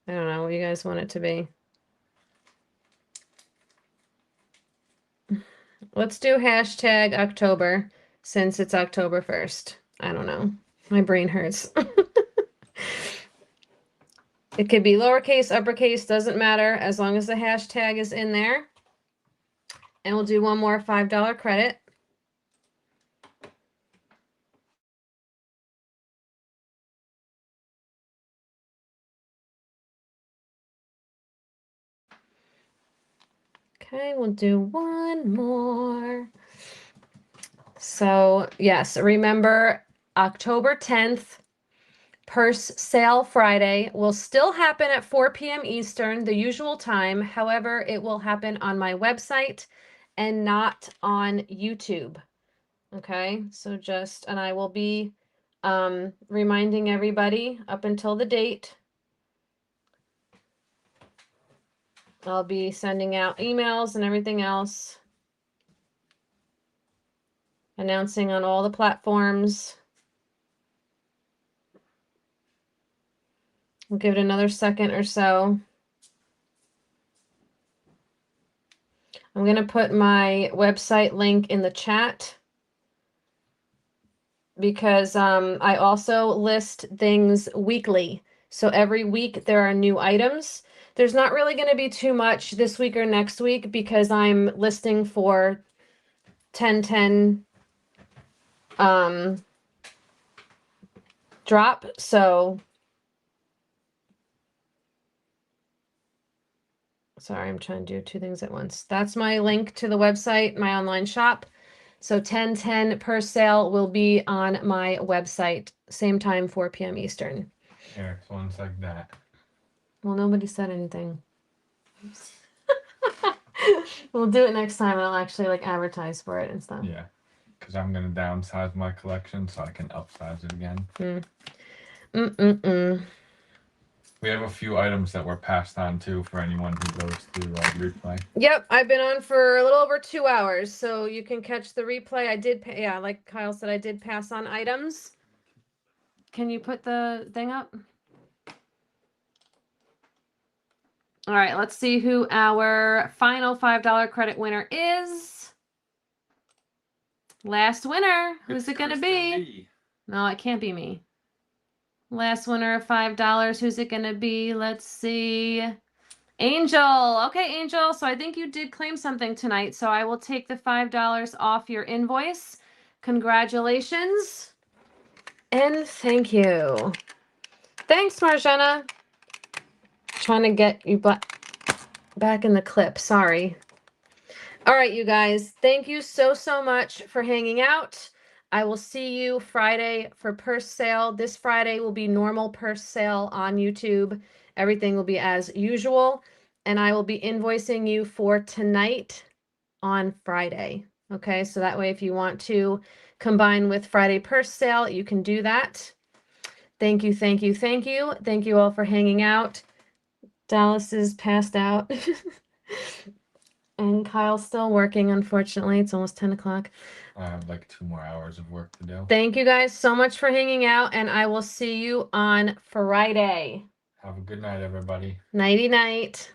I don't know what you guys want it to be. Let's do hashtag October since it's October 1st. I don't know. My brain hurts. It could be lowercase, uppercase, doesn't matter as long as the hashtag is in there. And we'll do one more $5 credit. Okay, we'll do one more. So, yes, remember October 10th, Purse Sale Friday will still happen at 4 p.m. Eastern, the usual time. However, it will happen on my website and not on YouTube. Okay, so and I will be reminding everybody up until the date. I'll be sending out emails and everything else, announcing on all the platforms. We'll give it another second or so. I'm going to put my website link in the chat because I also list things weekly. So every week there are new items. There's not really going to be too much this week or next week because I'm listing for 10/10 drop. So sorry, I'm trying to do two things at once. That's my link to the website, my online shop. So 10/10 per sale will be on my website, same time, 4 p.m. Eastern. Eric's one's like that. Well, nobody said anything. We'll do it next time. I'll actually like advertise for it and stuff. Yeah, because I'm gonna downsize my collection so I can upsize it again. We have a few items that were passed on too for anyone who goes to replay. Yep, I've been on for a little over 2 hours, so you can catch the replay. I did, yeah, like Kyle said, I did pass on items. Can you put the thing up? All right, let's see who our final $5 credit winner is. Last winner. Who's it going to be? No, it can't be me. Last winner of $5. Who's it going to be? Let's see. Angel. Okay, Angel. So I think you did claim something tonight. So I will take the $5 off your invoice. Congratulations. And thank you. Thanks, Marjana. Trying to get you back in the clip. Sorry. All right, you guys. Thank you so much for hanging out. I will see you Friday for purse sale. This Friday will be normal purse sale on YouTube. Everything will be as usual. And I will be invoicing you for tonight on Friday. Okay, so that way if you want to combine with Friday purse sale, you can do that. Thank you, thank you, thank you. Thank you all for hanging out. Dallas is passed out. And Kyle's still working, unfortunately. It's almost 10 o'clock. I have like 2 more hours of work to do. Thank you guys so much for hanging out, and I will see you on Friday. Have a good night, everybody. Nighty night.